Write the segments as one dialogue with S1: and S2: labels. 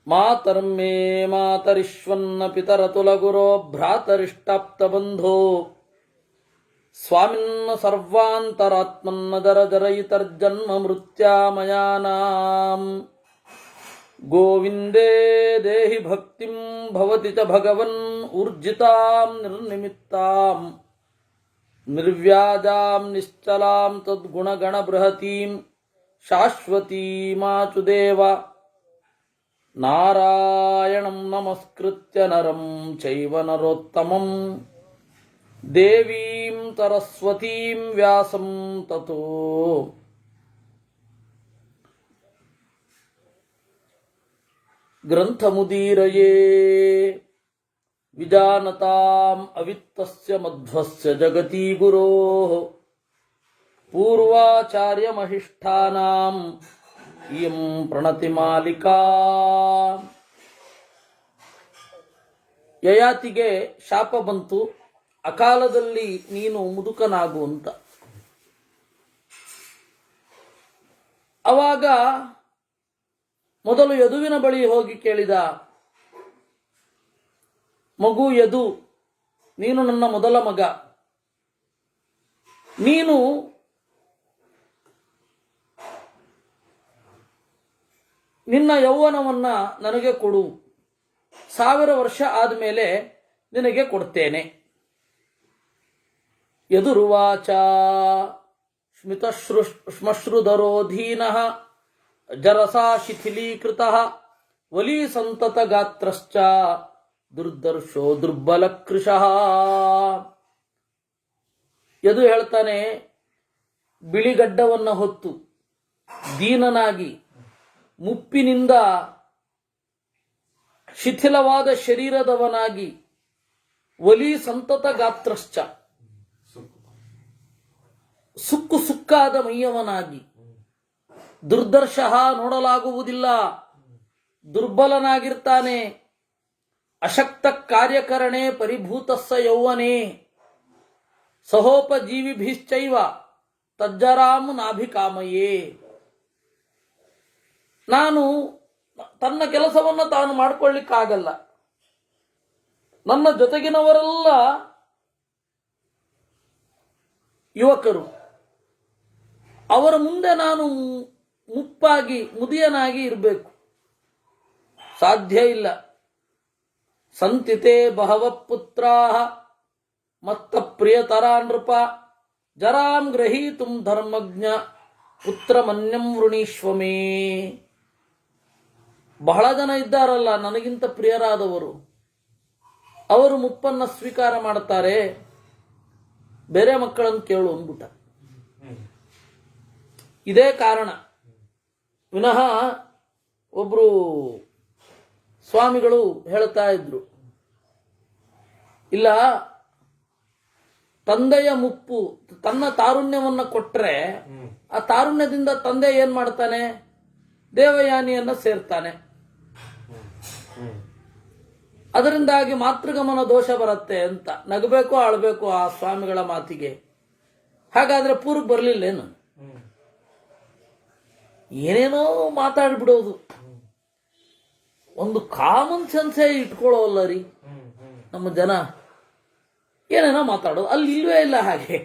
S1: ಮಾತರ್ಮೇ ಮಾತರಿಶ್ವನ್ನ ಪಿತರತುಲಗುರೋ ಭ್ರಾತರಿಷ್ಟಾಪ್ತಬಂಧೋ ಸ್ವಾಮಿನ್ನ ಸರ್ವಾಂತರಾತ್ಮನ್ನ ಜರಜರಯಿತರ್ಜನ್ಮ ಮೃತ್ಯಾಮಯಾನಾಂ ಗೋವಿಂದೇ ದೇಹಿ ಭಕ್ತಿಂ ಭವತಿ ಚ ಭಗವನ್ ಊರ್ಜಿತಾಂ ನಿರ್ನಿಮಿತ್ತಾಂ ನಿರ್ವ್ಯಾಜಾಂ ನಿಶ್ಚಲಾಂ ತದ್ಗುಣಗಣ ಬೃಹತೀಂ ಶಾಶ್ವತೀಮಾಚುದೇವ ನಾರಾಯಣಂ ನಮಸ್ಕೃತ್ಯ ನರಂ ಚೈವ ನರೋತ್ತಮಂ ದೇವೀಂ ಸರಸ್ವತೀಂ ವ್ಯಾಸಂ ತತೋ ಗ್ರಂಥಮುದೀರಯೇ ವಿಜಾನತಾಂ ಅವಿತ್ತಸ್ಯ ಮಧ್ವಸ್ಯ ಜಗತಿ ಗುರೋಃ ಪೂರ್ವಾಚಾರ್ಯಮಹಿಷ್ಠಾನಾಂ ಇಯಂ ಪ್ರಣತಿಮಾಲಿಕಾ. ಯಯಾತಿಗೆ ಶಾಪ ಬಂತು, ಅಕಾಲದಲ್ಲಿ ನೀನು ಮುದುಕನಾಗು ಅಂತ. ಅವಾಗ ಮೊದಲು ಯದುವಿನ ಬಳಿ ಹೋಗಿ ಕೇಳಿದ, ಮಗು ಯದು, ನೀನು ನನ್ನ ಮೊದಲ ಮಗ, ನೀನು ನಿನ್ನ ಯೌವನವನ್ನ ನನಗೆ ಕೊಡು, 1000 ವರ್ಷ ಆದಮೇಲೆ ನಿನಗೆ ಕೊಡ್ತೇನೆ. ಯದುರುವಾಚ ಶ್ಮಶ್ರುಧರೋಧೀನಃ ಜರಸಾ ಶಿಥಿಲೀಕೃತಃ ವಲೀ ಸಂತತ ಗಾತ್ರಶ್ಚ ದುರ್ದರ್ಶೋ ದುರ್ಬಲ ಕೃಶಃ. ಯದು ಹೇಳ್ತಾನೆ, ಬಿಳಿಗಡ್ಡವನ್ನ ಹೊತ್ತು ದೀನನಾಗಿ ಮುಪ್ಪಿನಿಂದ ಶಿಥಿಲವಾದ ಶರೀರದವನಾಗಿ, ವಲಿ ಸಂತತ ಗಾತ್ರಶ್ಚ ಸುಕ್ಕಾದ ಮೈಯವನಾಗಿ, ದುರ್ದರ್ಶಃ ನೋಡಲಾಗುವುದಿಲ್ಲ, ದುರ್ಬಲನಾಗಿರ್ತಾನೆ, ಅಶಕ್ತ ಕಾರ್ಯಕರಣೆ ಪರಿಭೂತಸ್ಸ ಯೌವನೆ ಸಹೋಪಜೀವಿಭಿಶ್ಚೈವ ತಜ್ಜರಾಂ ನಾಭಿಕಾಮಯೇ. ನಾನು ತನ್ನ ಕೆಲಸವನ್ನು ತಾನು ಮಾಡಿಕೊಳ್ಳಿಕ್ಕಾಗಲ್ಲ, ನನ್ನ ಜೊತೆಗಿನವರೆಲ್ಲ ಯುವಕರು, ಅವರ ಮುಂದೆ ನಾನು ಮುಪ್ಪಾಗಿ ಮುದಿಯನಾಗಿ ಇರಬೇಕು, ಸಾಧ್ಯ ಇಲ್ಲ. ಸಂತಿತೆ ಬಹವ ಪುತ್ರಾಃ ಮತ್ತ ಪ್ರಿಯತರಾ ನೃಪ ಜರಾಂ ಗ್ರಹೀತುಂ ಧರ್ಮಜ್ಞ ಪುತ್ರಮನ್ಯಂ ವೃಣೀಶ್ವಮೇ. ಬಹಳ ಜನ ಇದ್ದಾರಲ್ಲ ನನಗಿಂತ ಪ್ರಿಯರಾದವರು, ಅವರು ಮುಪ್ಪನ್ನ ಸ್ವೀಕಾರ ಮಾಡ್ತಾರೆ, ಬೇರೆ ಮಕ್ಕಳನ್ನು ಕೇಳು ಅಂದ್ಬಿಟ್ಟ. ಇದೇ ಕಾರಣ. ವಿನಃ ಒಬ್ರು ಸ್ವಾಮಿಗಳು ಹೇಳ್ತಾ ಇದ್ರು, ಇಲ್ಲ, ತಂದೆಯ ಮುಪ್ಪು ತನ್ನ ತಾರುಣ್ಯವನ್ನ ಕೊಟ್ರೆ ಆ ತಾರುಣ್ಯದಿಂದ ತಂದೆ ಏನ್ ಮಾಡ್ತಾನೆ, ದೇವಯಾನಿಯನ್ನ ಸೇರ್ತಾನೆ. ಅದರಿಂದಾಗಿ ಮಾತೃಗಮನ ದೋಷ ಬರುತ್ತೆ ಅಂತ ನಗಬೇಕು ಆಳ್ಬೇಕು ಆ ಸ್ವಾಮಿಗಳ ಮಾತಿಗೆ. ಹಾಗಾದ್ರೆ ಪೂರ್ವ ಬರ್ಲಿಲ್ಲೇನು, ಏನೇನೋ ಮಾತಾಡ್ಬಿಡೋದು, ಒಂದು ಕಾಮನ್ ಸೆನ್ಸೇ ಇಟ್ಕೊಳ್ಳೋಲ್ಲ ರೀ ನಮ್ಮ ಜನ. ಏನೇನೋ ಮಾತಾಡೋದು, ಅಲ್ಲಿ ಇಲ್ವೇ ಇಲ್ಲ ಹಾಗೆ.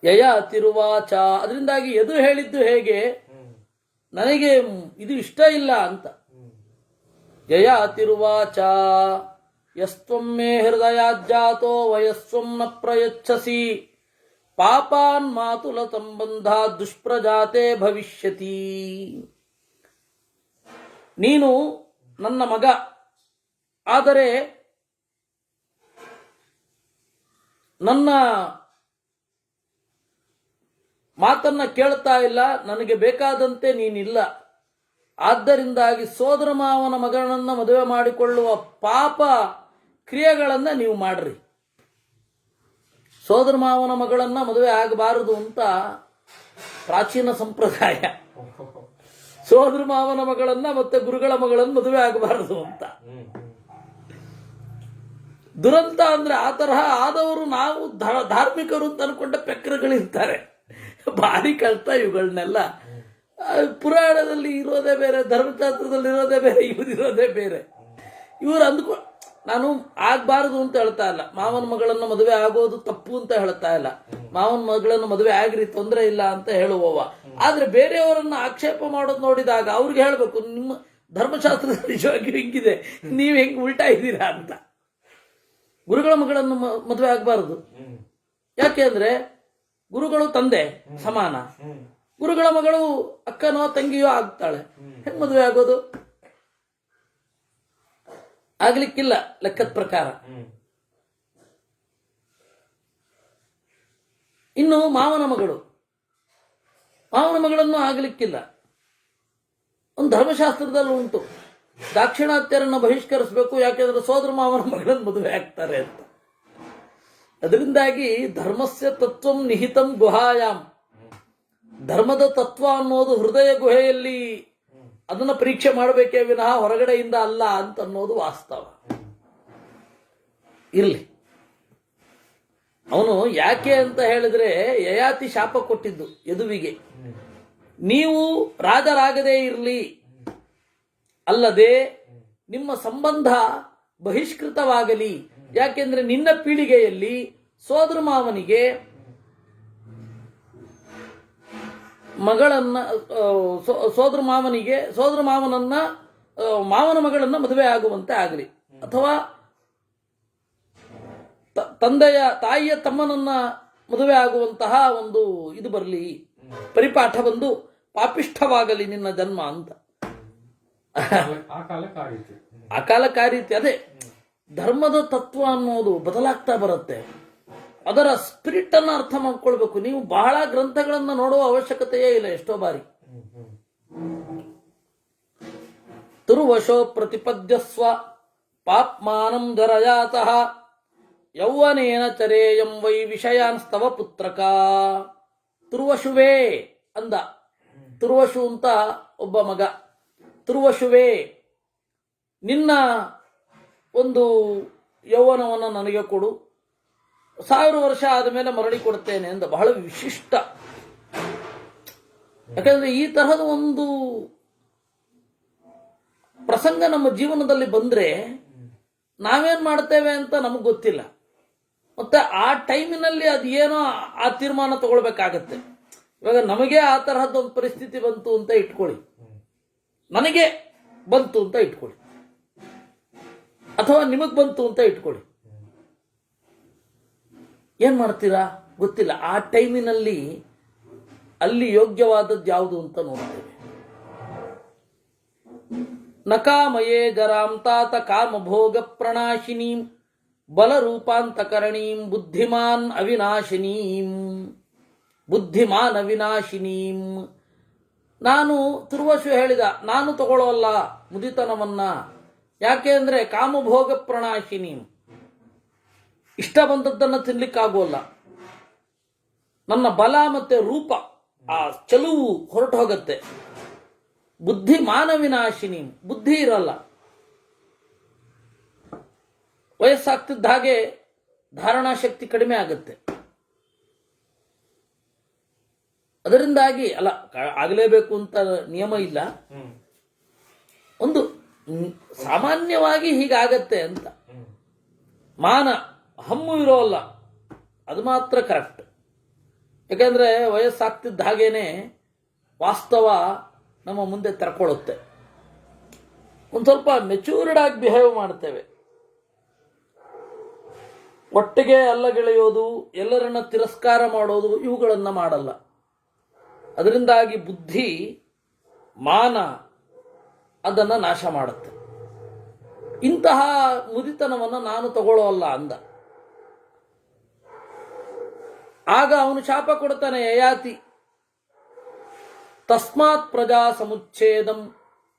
S1: ಯಯಾತಿರುವಾಚ, ಅದರಿಂದಾಗಿ ಎದು ಹೇಳಿದ್ದು ಹೇಗೆ, ನನಗೆ ಇದು ಇಷ್ಟ ಇಲ್ಲ ಅಂತ. ಯಯಾತಿರುವಾಚ ಯಸ್ತ್ವಂ ಮೇ ಹೃದಯಾಜ್ಜಾತೋ ವಯಸ್ವಂ ನ ಪ್ರಯಚ್ಛಸಿ ಪಾಪಾನ್ ಮಾತುಲ ಸಂಬಂಧ ದುಷ್ಪ್ರಜಾತೆ ಭವಿಷ್ಯತಿ. ನೀನು ನನ್ನ ಮಗ, ಆದರೆ ನನ್ನ ಮಾತನ್ನ ಕೇಳ್ತಾ ಇಲ್ಲ, ನನಗೆ ಬೇಕಾದಂತೆ ನೀನಿಲ್ಲ. ಆದ್ದರಿಂದಾಗಿ ಸೋದರ ಮಾವನ ಮಗಳನ್ನ ಮದುವೆ ಮಾಡಿಕೊಳ್ಳುವ ಪಾಪ ಕ್ರಿಯೆಗಳನ್ನ ನೀವು ಮಾಡ್ರಿ. ಸೋದರ ಮಾವನ ಮಗಳನ್ನ ಮದುವೆ ಆಗಬಾರದು ಅಂತ ಪ್ರಾಚೀನ ಸಂಪ್ರದಾಯ. ಸೋದರ ಮಾವನ ಮಗಳನ್ನ ಮತ್ತೆ ಗುರುಗಳ ಮಗಳನ್ನು ಮದುವೆ ಆಗಬಾರದು ಅಂತ. ದುರಂತ ಅಂದ್ರೆ ಆ ತರಹ ಆದವರು ನಾವು ಧಾರ್ಮಿಕರು ಅಂತ ಅನ್ಕೊಂಡ ಪೆಕ್ಕರಗಳಿರ್ತಾರೆ. ಭಾರಿ ಕಷ್ಟ ಇವುಗಳನ್ನೆಲ್ಲ ಪುರಾಣದಲ್ಲಿ ಇರೋದೇ ಬೇರೆ, ಧರ್ಮಶಾಸ್ತ್ರದಲ್ಲಿ ಇರೋದೇ ಬೇರೆ, ಇವರಿರೋದೇ ಬೇರೆ. ಇವರು ನಾನು ಆಗ್ಬಾರದು ಅಂತ ಹೇಳ್ತಾ ಇಲ್ಲ, ಮಾವನ ಮಗಳನ್ನು ಮದುವೆ ಆಗೋದು ತಪ್ಪು ಅಂತ ಹೇಳ್ತಾ ಇಲ್ಲ, ಮಾವನ ಮಗಳನ್ನು ಮದುವೆ ಆಗಿರಿ ತೊಂದರೆ ಇಲ್ಲ ಅಂತ ಹೇಳುವವ. ಆದ್ರೆ ಬೇರೆಯವರನ್ನ ಆಕ್ಷೇಪ ಮಾಡೋದು ನೋಡಿದಾಗ ಅವ್ರಿಗೆ ಹೇಳ್ಬೇಕು, ನಿಮ್ಮ ಧರ್ಮಶಾಸ್ತ್ರದ ನಿಜವಾಗಿಯೂ ಹಿಂಗಿದೆ, ನೀವ್ ಹೆಂಗ್ ಉಲ್ಟಾ ಇದ್ದೀರಾ ಅಂತ. ಗುರುಗಳ ಮಗಳನ್ನು ಮದುವೆ ಆಗಬಾರದು. ಯಾಕೆ ಅಂದ್ರೆ ಗುರುಗಳು ತಂದೆ ಸಮಾನ, ಗುರುಗಳ ಮಗಳು ಅಕ್ಕನೋ ತಂಗಿಯೋ ಆಗ್ತಾಳೆ, ಹೆಂಗ್ ಮದುವೆ ಆಗೋದು? ಆಗ್ಲಿಕ್ಕಿಲ್ಲ ಲೆಕ್ಕದ ಪ್ರಕಾರ. ಇನ್ನು ಮಾವನ ಮಗಳನ್ನು ಆಗ್ಲಿಕ್ಕಿಲ್ಲ. ಒಂದು ಧರ್ಮಶಾಸ್ತ್ರದಲ್ಲಿ ಉಂಟು, ದಾಕ್ಷಿಣಾತ್ಯರನ್ನ ಬಹಿಷ್ಕರಿಸಬೇಕು, ಯಾಕೆಂದ್ರೆ ಸೋದರ ಮಾವನ ಮಗಳನ್ನು ಮದುವೆ ಆಗ್ತಾರೆ ಅಂತ. ಅದರಿಂದಾಗಿ ಧರ್ಮಸ್ಯ ತತ್ವಂ ನಿಹಿತಂ ಗುಹಾಯಾಮ್, ಧರ್ಮದ ತತ್ವ ಅನ್ನೋದು ಹೃದಯ ಗುಹೆಯಲ್ಲಿ ಅದನ್ನ ಪರೀಕ್ಷೆ ಮಾಡಬೇಕೇ ವಿನಃ ಹೊರಗಡೆಯಿಂದ ಅಲ್ಲ ಅಂತ ಅನ್ನೋದು ವಾಸ್ತವ. ಇರ್ಲಿ, ಅವನು ಯಾಕೆ ಅಂತ ಹೇಳಿದ್ರೆ ಯಯಾತಿ ಶಾಪ ಕೊಟ್ಟಿದ್ದು ಯದುವಿಗೆ, ನೀವು ರಾಜರಾಗದೇ ಇರಲಿ, ಅಲ್ಲದೆ ನಿಮ್ಮ ಸಂಬಂಧ ಬಹಿಷ್ಕೃತವಾಗಲಿ. ಯಾಕೆಂದ್ರೆ ನಿನ್ನ ಪೀಳಿಗೆಯಲ್ಲಿ ಸೋದರ ಮಾವನಿಗೆ ಮಗಳನ್ನ, ಸೋದರ ಮಾವನನ್ನ ಮಾವನ ಮಗಳನ್ನ ಮದುವೆ ಆಗುವಂತೆ ಆಗಲಿ, ಅಥವಾ ತಾಯಿಯ ತಮ್ಮನನ್ನ ಮದುವೆ ಆಗುವಂತಹ ಒಂದು ಇದು ಬರಲಿ, ಪರಿಪಾಠ ಬಂದು ಪಾಪಿಷ್ಠವಾಗಲಿ ನಿನ್ನ ಜನ್ಮ ಅಂತ. ಆ ಕಾಲಕ್ಕಾರೀತಿ. ಅದೇ ಧರ್ಮದ ತತ್ವ ಅನ್ನೋದು ಬದಲಾಗ್ತಾ ಬರುತ್ತೆ. ಅದರ ಸ್ಪಿರಿಟ್ ಅನ್ನ ಅರ್ಥ ಮಾಡ್ಕೊಳ್ಬೇಕು. ನೀವು ಬಹಳ ಗ್ರಂಥಗಳನ್ನ ನೋಡುವ ಅವಶ್ಯಕತೆಯೇ ಇಲ್ಲ. ಎಷ್ಟೋ ಬಾರಿ ತುರ್ವಶೋ ಪ್ರತಿಪದ್ಯಸ್ವ ಪಾಪ್ಮಾನಂ ಜರಜಾತಃ ಯೌವನೇನ ಚರೇಯಂ ವೈ ವಿಷಯಾನ್ಸ್ತವ ಪುತ್ರಕ. ತುರ್ವಶುವೇ ಅಂದ. ತುರ್ವಶು ಅಂತ ಒಬ್ಬ ಮಗ. ತುರ್ವಶುವೇ, ನಿನ್ನ ಒಂದು ಯೌವನವನ್ನು ನನಗೆ ಕೊಡು, 1000 ವರ್ಷ ಆದ ಮೇಲೆ ಮರಳಿ ಕೊಡ್ತೇನೆ ಅಂದ. ಬಹಳ ವಿಶಿಷ್ಟ. ಯಾಕಂದ್ರೆ ಈ ತರಹದ ಒಂದು ಪ್ರಸಂಗ ನಮ್ಮ ಜೀವನದಲ್ಲಿ ಬಂದ್ರೆ ನಾವೇನ್ ಮಾಡ್ತೇವೆ ಅಂತ ನಮಗ್ ಗೊತ್ತಿಲ್ಲ. ಮತ್ತೆ ಆ ಟೈಮಿನಲ್ಲಿ ಅದು ಏನೋ ಆ ತೀರ್ಮಾನ ತಗೊಳ್ಬೇಕಾಗತ್ತೆ. ಇವಾಗ ನಮಗೆ ಆ ತರಹದೊಂದು ಪರಿಸ್ಥಿತಿ ಬಂತು ಅಂತ ಇಟ್ಕೊಳ್ಳಿ, ನನಗೆ ಬಂತು ಅಂತ ಇಟ್ಕೊಳ್ಳಿ, ಅಥವಾ ನಿಮಗ್ ಬಂತು ಅಂತ ಇಟ್ಕೊಳ್ಳಿ, ಏನ್ ಮಾಡ್ತೀರಾ ಗೊತ್ತಿಲ್ಲ. ಆ ಟೈಮಿನಲ್ಲಿ ಅಲ್ಲಿ ಯೋಗ್ಯವಾದದ್ದು ಯಾವುದು ಅಂತ ನೋಡ್ತೇವೆ. ನಕಾಮಯೇ ಜರಾಂ ತಾತ ಕಾಮಭೋಗ ಪ್ರಣಾಶಿನೀಂ ಬಲರೂಪಾಂತಕರಣೀಂ ಬುದ್ಧಿಮಾನ್ ಅವಿನಾಶಿನೀಂ. ನಾನು ತುರ್ವಶು ಹೇಳಿದ, ನಾನು ತಗೊಳ್ಳೋಲ್ಲ ಮುದಿತನವನ್ನ. ಯಾಕೆ ಅಂದ್ರೆ ಕಾಮಭೋಗ ಪ್ರಣಾಶಿನೀಂ, ಇಷ್ಟ ಬಂದದ್ದನ್ನು ತಿನ್ಲಿಕ್ಕಾಗೋಲ್ಲ. ನನ್ನ ಬಲ ಮತ್ತೆ ರೂಪ, ಆ ಚಲುವು ಹೊರಟು ಹೋಗತ್ತೆ. ಬುದ್ಧಿ ಮಾನವಿನಾಶಿನಿ, ಬುದ್ಧಿ ಇರಲ್ಲ. ವಯಸ್ಸಾಗ್ತಿದ್ದ ಹಾಗೆ ಧಾರಣಾ ಶಕ್ತಿ ಕಡಿಮೆ ಆಗುತ್ತೆ. ಅದರಿಂದಾಗಿ ಅಲ್ಲ, ಆಗಲೇಬೇಕು ಅಂತ ನಿಯಮ ಇಲ್ಲ, ಒಂದು ಸಾಮಾನ್ಯವಾಗಿ ಹೀಗಾಗತ್ತೆ ಅಂತ. ಮಾನ ಹಮ್ಮು ಇರೋಲ್ಲ, ಅದು ಮಾತ್ರ ಕರೆಕ್ಟ್. ಯಾಕಂದ್ರೆ ವಯಸ್ಸಾಗ್ತಿದ್ದ ಹಾಗೇನೆ ವಾಸ್ತವ ನಮ್ಮ ಮುಂದೆ ತೆರ್ಕೊಳ್ಳುತ್ತೆ. ಒಂದು ಸ್ವಲ್ಪ ಮೆಚೂರ್ಡ್ ಆಗಿ ಬಿಹೇವ್ ಮಾಡ್ತೇವೆ. ಒಟ್ಟಿಗೆ ಅಲ್ಲಗೆಳೆಯೋದು, ಎಲ್ಲರನ್ನ ತಿರಸ್ಕಾರ ಮಾಡೋದು, ಇವುಗಳನ್ನ ಮಾಡಲ್ಲ. ಅದರಿಂದಾಗಿ ಬುದ್ಧಿ ಮಾನ ಅದನ್ನ ನಾಶ ಮಾಡುತ್ತೆ. ಇಂತಹ ಮುದಿತನವನ್ನು ನಾನು ತಗೊಳ್ಳೋಲ್ಲ ಅಂದ. ಆಗ ಅವನು ಶಾಪ ಕೊಡ್ತಾನೆ ಯಯಾತಿ, ತಸ್ಮಾತ್ ಪ್ರಜಾ ಸಮುಚ್ಛೇದಂ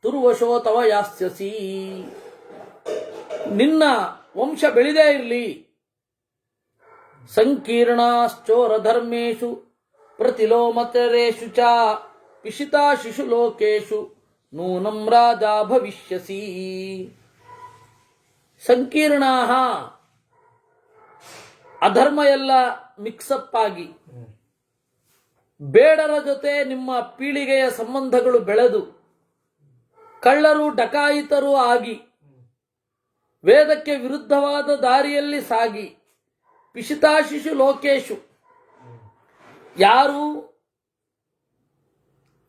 S1: ತುರ್ವಶೋ ತವ ಯಾಸ್ಯಸಿ. ನಿನ್ನ ವಂಶ ಬೆಳೆದೇ ಇರಲಿ. ಸಂಕೀರ್ಣಾಶ್ಚೋರ ಧರ್ಮೇಶು ಪ್ರತಿಲೋಮತರೇಶು ಚ ಪಿಶಿತಾ ಶಿಶು ಲೋಕೇಶು ನೂನಂ ರಾಜ ಭವಿಷ್ಯಸಿ. ಸಂಕೀರ್ಣಾಹ, ಅಧರ್ಮ ಎಲ್ಲ ಮಿಕ್ಸಪ್ ಆಗಿ ಬೇಡರ ಜೊತೆ ನಿಮ್ಮ ಪೀಳಿಗೆಯ ಸಂಬಂಧಗಳು ಬೆಳೆದು ಕಳ್ಳರು ಡಕಾಯಿತರು ಆಗಿ ವೇದಕ್ಕೆ ವಿರುದ್ಧವಾದ ದಾರಿಯಲ್ಲಿ ಸಾಗಿ ಪಿಶಿತಾಶಿಷು ಲೋಕೇಶು, ಯಾರು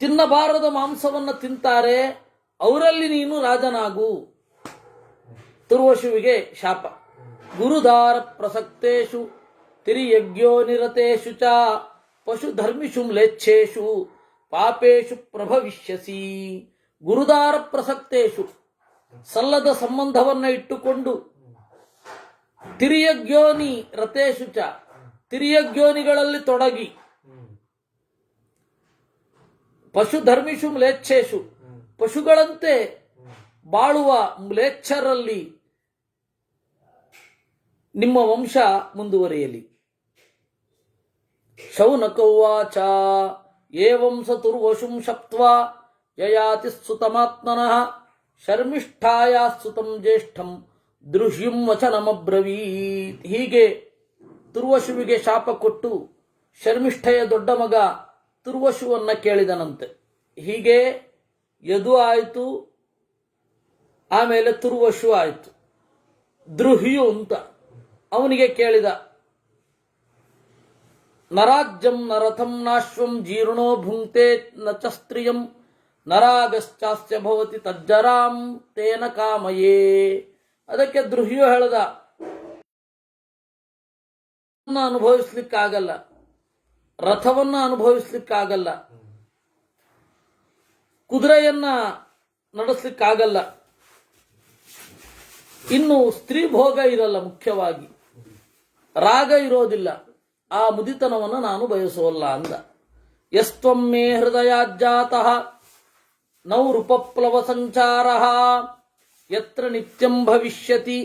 S1: ತಿನ್ನಬಾರದ ಮಾಂಸವನ್ನು ತಿಂತಾರೆ ಅವರಲ್ಲಿ ನೀನು ರಾಜನಾಗು. ತುರ್ವಶುವಿಗೆ ಶಾಪ. ಗುರುದಾರ ಪ್ರಸಕ್ತೇಶು ತಿರಿಯಜ್ಞೋ ನಿರತೇಶು ಚ ಪಶು ಧರ್ಮಿಷು ಮ್ಲೇಚ್ಛೇಷು ಪಾಪೇಶು ಪ್ರಭವಿಷ್ಯಸಿ. ಗುರುದಾರ ಪ್ರಸಕ್ತೇಶು, ಸಲ್ಲದ ಸಂಬಂಧವನ್ನು ಇಟ್ಟುಕೊಂಡು, ತಿರಿಯಜ್ಞೋನಿ ರತೇಶು ಚ, ತಿರಿಯಜ್ಞೋನಿಗಳಲ್ಲಿ ತೊಡಗಿ, ಪಶು ಧರ್ಮಿಷು ಮ್ಲೇಚ್ಛೇಷು, ಪಶುಗಳಂತೆ ಬಾಳುವ ಮ್ಲೇಚ್ಛರಲ್ಲಿ ನಿಮ್ಮ ವಂಶ ಮುಂದುವರಿಯಲಿ. ಶೌನಕೌವಾಚ ಏವಂ ಸ ತುರ್ವಶುಂ ಶಪ್ತ್ವಾ ಯಯಾತಿ ಸುತಮಾತ್ಮನಃ ಶರ್ಮಿಷ್ಠಾಯ ಸುತಂ ಜ್ಯೇಷ್ಠಂ ದೃಶ್ಯಂ ವಚನಮಬ್ರವೀತ್. ಹೀಗೆ ತುರ್ವಶುವಿಗೆ ಶಾಪ ಕೊಟ್ಟು ಶರ್ಮಿಷ್ಠೆಯ ದೊಡ್ಡ ಮಗ ತುರ್ವಶುವನ್ನ ಕೇಳಿದನಂತೆ. ಹೀಗೆ ಯದು ಆಯಿತು, ಆಮೇಲೆ ತುರ್ವಶು ಆಯಿತು. ದೃಹ್ಯು ಅಂತ ಅವನಿಗೆ ಕೇಳಿದ, ನರಾಜ್ಯಂ ನರಥಂ ನಾಶ್ವಂ ಜೀರ್ಣೋ ಭುಂಕ್ತೆ ನ ಚ ಸ್ತ್ರಿಯಂ ನರಾಗಶ್ಚಾಸ್ಯ ಭವತಿ ತಜ್ಜರಾಂ ತೇನ ಕಾಮಯೇ. ಅದಕ್ಕೆ ದೃಹ್ಯು ಹೇಳ್ದ, ಅನುಭವಿಸ್ಲಿಕ್ಕಾಗಲ್ಲ, ರಥವನ್ನ ಅನುಭವಿಸ್ಲಿಕ್ಕಾಗಲ್ಲ, ಕುದುರೆಯನ್ನ ನಡೆಸ್ಲಿಕ್ಕಾಗಲ್ಲ, ಇನ್ನು ಸ್ತ್ರೀ ಭೋಗ ಇರಲ್ಲ, ಮುಖ್ಯವಾಗಿ ರಾಗ ಇರೋದಿಲ್ಲ, ಆ ಮುದಿತನವನ್ನು ನಾನು ಬಯಸೋಲ್ಲ ಅಂದ. ಯಸ್ತ್ವಂ ಮೇ ಹೃದಯಾಜ್ಜಾತಃ ನೌರುಪಪ್ಲವ ಸಂಚಾರಃ ಯತ್ರ ನಿತ್ಯಂ ಭವಿಷ್ಯತಿ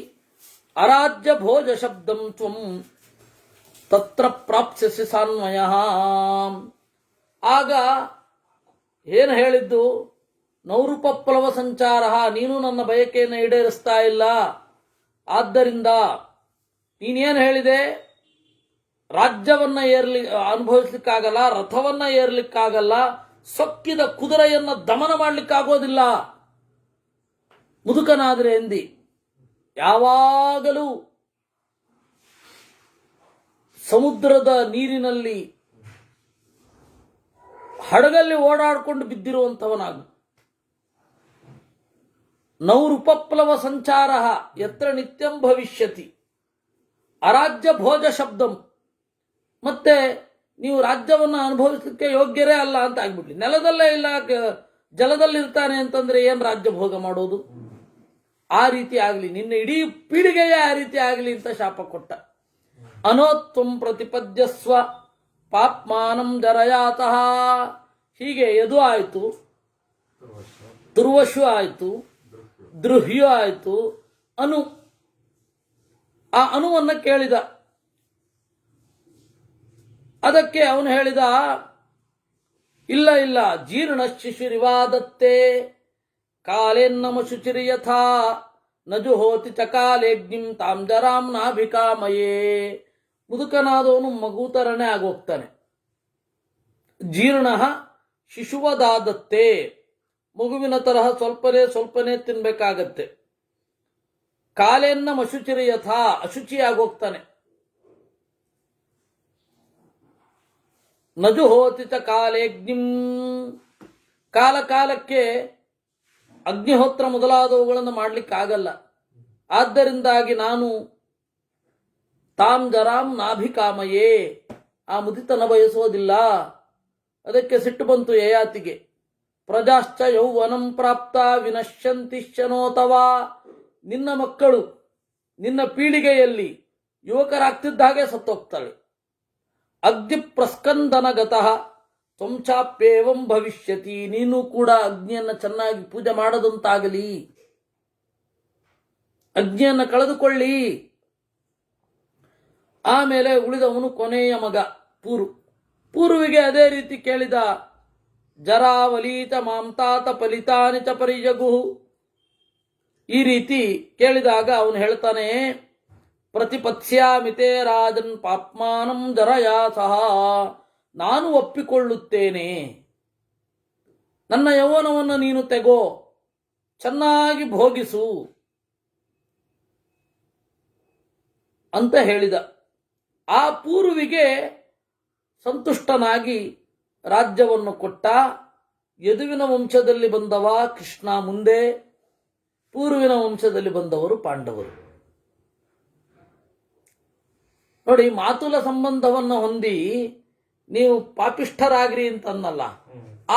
S1: ಅರಾಜ್ಯ ಭೋಜ ಶಬ್ದಂ ತ್ವಂ ತತ್ರ ಪ್ರಾಪ್ಸ್ಯಸಿ ಸಾನ್ವಯಃ. ಆಗ ಏನು ಹೇಳಿದ್ದು? ನೌರುಪಪ್ಲವ ಸಂಚಾರ, ನೀನು ನನ್ನ ಬಯಕೆಯನ್ನು ಈಡೇರಿಸ್ತಾ ಇಲ್ಲ, ಆದ್ದರಿಂದ ನೀನೇನು ಹೇಳಿದೆ? ರಾಜ್ಯವನ್ನ ಅನುಭವಿಸ್ಲಿಕ್ಕಾಗಲ್ಲ, ರಥವನ್ನ ಏರ್ಲಿಕ್ಕಾಗಲ್ಲ, ಸೊಕ್ಕಿದ ಕುದುರೆಯನ್ನ ದಮನ ಮಾಡ್ಲಿಕ್ಕಾಗೋದಿಲ್ಲ ಮುದುಕನಾದ್ರೆ ಎಂದಿ. ಯಾವಾಗಲೂ ಸಮುದ್ರದ ನೀರಿನಲ್ಲಿ ಹಡಗಲ್ಲಿ ಓಡಾಡಿಕೊಂಡು ಬಿದ್ದಿರುವಂಥವನಾಗು. ನೌರುಪಪ್ಲವ ಸಂಚಾರ ಯತ್ರ ನಿತ್ಯಂ ಭವಿಷ್ಯತಿ ಅರಾಜ್ಯ ಭೋಜ ಶಬ್ದಂ. ಮತ್ತೆ ನೀವು ರಾಜ್ಯವನ್ನು ಅನುಭವಿಸಲಿಕ್ಕೆ ಯೋಗ್ಯರೇ ಅಲ್ಲ ಅಂತ ಆಗ್ಬಿಟ್ಲಿ. ನೆಲದಲ್ಲೇ ಇಲ್ಲ, ಜಲದಲ್ಲಿರ್ತಾನೆ ಅಂತಂದ್ರೆ ಏನ್ ರಾಜ್ಯ ಭೋಗ ಮಾಡೋದು? ಆ ರೀತಿ ಆಗಲಿ, ನಿನ್ನ ಇಡೀ ಪೀಳಿಗೆಯೇ ಆ ರೀತಿ ಆಗಲಿ ಅಂತ ಶಾಪ ಕೊಟ್ಟ. ಅನೋತ್ವಂ ಪ್ರತಿಪದ್ಯಸ್ವ ಪಾಪ್ಮಾನಂ ಜರಯಾತಃ. ಹೀಗೆ ಯದು ಆಯಿತು, ತುರ್ವಶು ಆಯಿತು, ದೃಹ್ಯು ಆಯಿತು, ಅನು. ಆ ಅನುವನ್ನ ಕೇಳಿದ. ಅದಕ್ಕೆ ಅವನು ಹೇಳಿದ, ಇಲ್ಲ ಇಲ್ಲ, ಜೀರ್ಣ ಶಿಶುರಿವಾದತ್ತೆ ಕಾಲೇನ್ನಮ ಶುಚಿರಿ ಯಥಾ ನಜುಹೋತಿ ಚ ಕಾಲೇಗ್ನಿಂ ತಾಂ ಜರಾಂ ನಾಭಿಕಾಮಯೇ. ಮುದುಕನಾದವನು ಮಗುತರನೇ ಆಗೋಗ್ತಾನೆ. ಜೀರ್ಣ ಶಿಶುವದಾದತ್ತೆ, ಮಗುವಿನ ತರಹ ಸ್ವಲ್ಪನೇ ತಿನ್ಬೇಕಾಗತ್ತೆ. ಕಾಲೇನ್ನ ಮಶುಚಿರಿ ಯಥಾ, ಅಶುಚಿಯಾಗೋಗ್ತಾನೆ. ನಜುಹೋತಿ ಚ ಕಾಲೇಗ್ನಿಂ, ಕಾಲಕ್ಕೆ ಅಗ್ನಿಹೋತ್ರ ಮೊದಲಾದವುಗಳನ್ನು ಮಾಡಲಿಕ್ಕಾಗಲ್ಲ. ಆದ್ದರಿಂದಾಗಿ ನಾನು ತಾಂ ಜರಾಂ ನಾಭಿಕಾಮಯೇ, ಆ ಮುದಿತನ ಬಯಸೋದಿಲ್ಲ. ಅದಕ್ಕೆ ಸಿಟ್ಟು ಬಂತು ಯಯಾತಿಗೆ. ಪ್ರಜಾಶ್ಚ ಯೌವನಂ ಪ್ರಾಪ್ತ ವಿನಶ್ಯಂತಿ ಶನೋತವಾ. ನಿನ್ನ ಮಕ್ಕಳು ನಿನ್ನ ಪೀಳಿಗೆಯಲ್ಲಿ ಯುವಕರಾಗ್ತಿದ್ದ ಹಾಗೆ ಸತ್ತೋಗ್ತಾಳೆ. ಅಗ್ನಿ ಪ್ರಸ್ಕಂದನಗತಃ ತ್ವಂಚಾಪ್ಯೇವಂ ಭವಿಷ್ಯತಿ. ನೀನು ಕೂಡ ಅಗ್ನಿಯನ್ನು ಚೆನ್ನಾಗಿ ಪೂಜೆ ಮಾಡದಂತಾಗಲಿ, ಅಗ್ನಿಯನ್ನು ಕಳೆದುಕೊಳ್ಳಿ. ಆಮೇಲೆ ಉಳಿದವನು ಕೊನೆಯ ಮಗ ಪೂರ್ವಿಗೆ ಅದೇ ರೀತಿ ಕೇಳಿದ. ಜರಾವಲೀತ ಮಾಂತಾತ ಫಲಿತಾನಿ ಚ ಪರಿಜಗು. ಈ ರೀತಿ ಕೇಳಿದಾಗ ಅವನು ಹೇಳ್ತಾನೆ, ಪ್ರತಿಪತ್ಸ್ಯಾಮಿತೆ ರಾಜನ್ ಪಾಪ್ಮಾನಂ ಜರಯಾ ಸಹ. ನಾನು ಒಪ್ಪಿಕೊಳ್ಳುತ್ತೇನೆ. ನನ್ನ ಯೌವನವನ್ನು ನೀನು ತೆಗೋ, ಚೆನ್ನಾಗಿ ಭೋಗಿಸು ಅಂತ ಹೇಳಿದ. ಆ ಪೂರ್ವಿಗೆ ಸಂತುಷ್ಟನಾಗಿ ರಾಜ್ಯವನ್ನು ಕೊಟ್ಟ. ಯದುವಿನ ವಂಶದಲ್ಲಿ ಬಂದವ ಕೃಷ್ಣ, ಮುಂದೆ ಪೂರ್ವಿನ ವಂಶದಲ್ಲಿ ಬಂದವರು ಪಾಂಡವರು. ನೋಡಿ, ಮಾತುಲ ಸಂಬಂಧವನ್ನು ಹೊಂದಿ ನೀವು ಪಾಪಿಷ್ಠರಾಗ್ರಿ ಅಂತನ್ನಲ್ಲ.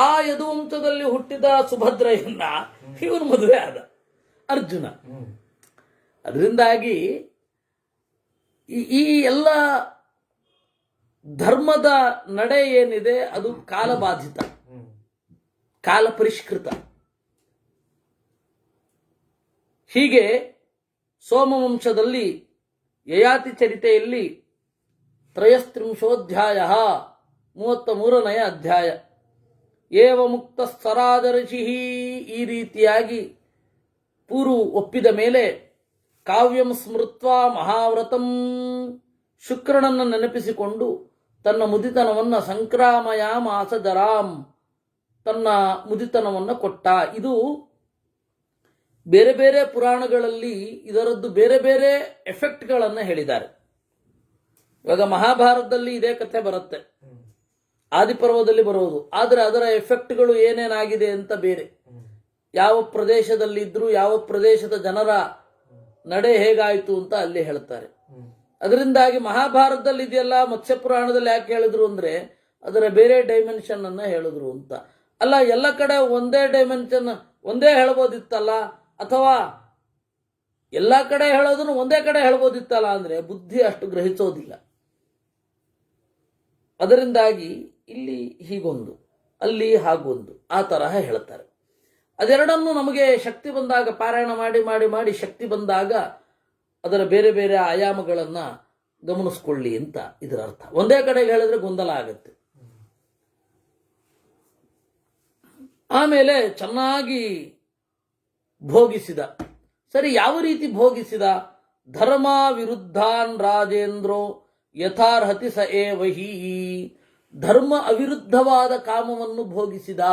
S1: ಆ ಯದುವಂಶದಲ್ಲಿ ಹುಟ್ಟಿದ ಸುಭದ್ರೆಯನ್ನ ಇವನು ಮದುವೆ ಆದ ಅರ್ಜುನ. ಅದರಿಂದಾಗಿ ಈ ಎಲ್ಲ ಧರ್ಮದ ನಡೆ ಏನಿದೆ ಅದು ಕಾಲಬಾಧಿತ, ಕಾಲ ಪರಿಷ್ಕೃತ. ಹೀಗೆ ಸೋಮವಂಶದಲ್ಲಿ ಯಯಾತಿ ಚರಿತೆಯಲ್ಲಿ 33 33ನೇ ಅಧ್ಯಾಯ ಏವ ಮುಕ್ತ ಸರಾದರ್ಶಿ, ಈ ರೀತಿಯಾಗಿ ಪೂರು ಒಪ್ಪಿದ ಮೇಲೆ ಕಾವ್ಯಂ ಸ್ಮೃತ್ವಾ ಮಹಾವ್ರತಂ, ಶುಕ್ರನನ್ನು ನೆನಪಿಸಿಕೊಂಡು ತನ್ನ ಮುದಿತನವನ್ನು ಸಂಕ್ರಾಮಯಾಮಾಸ ಜರಾಂ, ತನ್ನ ಮುದಿತನವನ್ನು ಕೊಟ್ಟ. ಇದು ಬೇರೆ ಬೇರೆ ಪುರಾಣಗಳಲ್ಲಿ ಇದರದ್ದು ಬೇರೆ ಬೇರೆ ಎಫೆಕ್ಟ್ಗಳನ್ನು ಹೇಳಿದ್ದಾರೆ. ಇವಾಗ ಮಹಾಭಾರತದಲ್ಲಿ ಇದೇ ಕಥೆ ಬರುತ್ತೆ, ಆದಿಪರ್ವದಲ್ಲಿ ಬರೋದು. ಆದರೆ ಅದರ ಎಫೆಕ್ಟ್ಗಳು ಏನೇನಾಗಿದೆ ಅಂತ ಬೇರೆ, ಯಾವ ಪ್ರದೇಶದಲ್ಲಿ ಇದ್ರು, ಯಾವ ಪ್ರದೇಶದ ಜನರ ನಡೆ ಹೇಗಾಯಿತು ಅಂತ ಅಲ್ಲಿ ಹೇಳ್ತಾರೆ. ಅದರಿಂದಾಗಿ ಮಹಾಭಾರತದಲ್ಲಿ ಇದೆಯಲ್ಲ, ಮತ್ಸ್ಯ ಪುರಾಣದಲ್ಲಿ ಯಾಕೆ ಹೇಳಿದ್ರು ಅಂದ್ರೆ ಅದರ ಬೇರೆ ಡೈಮೆನ್ಷನ್ ಅನ್ನ ಹೇಳಿದ್ರು ಅಂತ. ಅಲ್ಲ, ಎಲ್ಲ ಕಡೆ ಒಂದೇ ಡೈಮೆನ್ಷನ್ ಒಂದೇ ಹೇಳ್ಬೋದಿತ್ತಲ್ಲ, ಅಥವಾ ಎಲ್ಲ ಕಡೆ ಹೇಳೋದನ್ನು ಒಂದೇ ಕಡೆ ಹೇಳ್ಬೋದಿತ್ತಲ್ಲ ಅಂದ್ರೆ ಬುದ್ಧಿ ಅಷ್ಟು ಗ್ರಹಿಸೋದಿಲ್ಲ. ಅದರಿಂದಾಗಿ ಇಲ್ಲಿ ಹೀಗೊಂದು, ಅಲ್ಲಿ ಹಾಗೊಂದು, ಆ ತರಹ ಹೇಳ್ತಾರೆ. ಅದೆರಡನ್ನು ನಮಗೆ ಶಕ್ತಿ ಬಂದಾಗ ಪಾರಾಯಣ ಮಾಡಿ ಮಾಡಿ ಮಾಡಿ ಶಕ್ತಿ ಬಂದಾಗ ಅದರ ಬೇರೆ ಬೇರೆ ಆಯಾಮಗಳನ್ನ ಗಮನಿಸ್ಕೊಳ್ಳಿ ಅಂತ ಇದರ ಅರ್ಥ. ಒಂದೇ ಕಡೆಗೆ ಹೇಳಿದ್ರೆ ಗೊಂದಲ ಆಗುತ್ತೆ. ಆಮೇಲೆ ಚೆನ್ನಾಗಿ ಭೋಗಿಸಿದ. ಸರಿ, ಯಾವ ರೀತಿ ಭೋಗಿಸಿದ? ಧರ್ಮ ವಿರುದ್ಧಾನ್ ರಾಜೇಂದ್ರೋ ಯಥಾರ್ಹತಿ ಸ ಏವಹಿ, ಧರ್ಮ ಅವಿರುದ್ಧವಾದ ಕಾಮವನ್ನು ಭೋಗಿಸಿದ.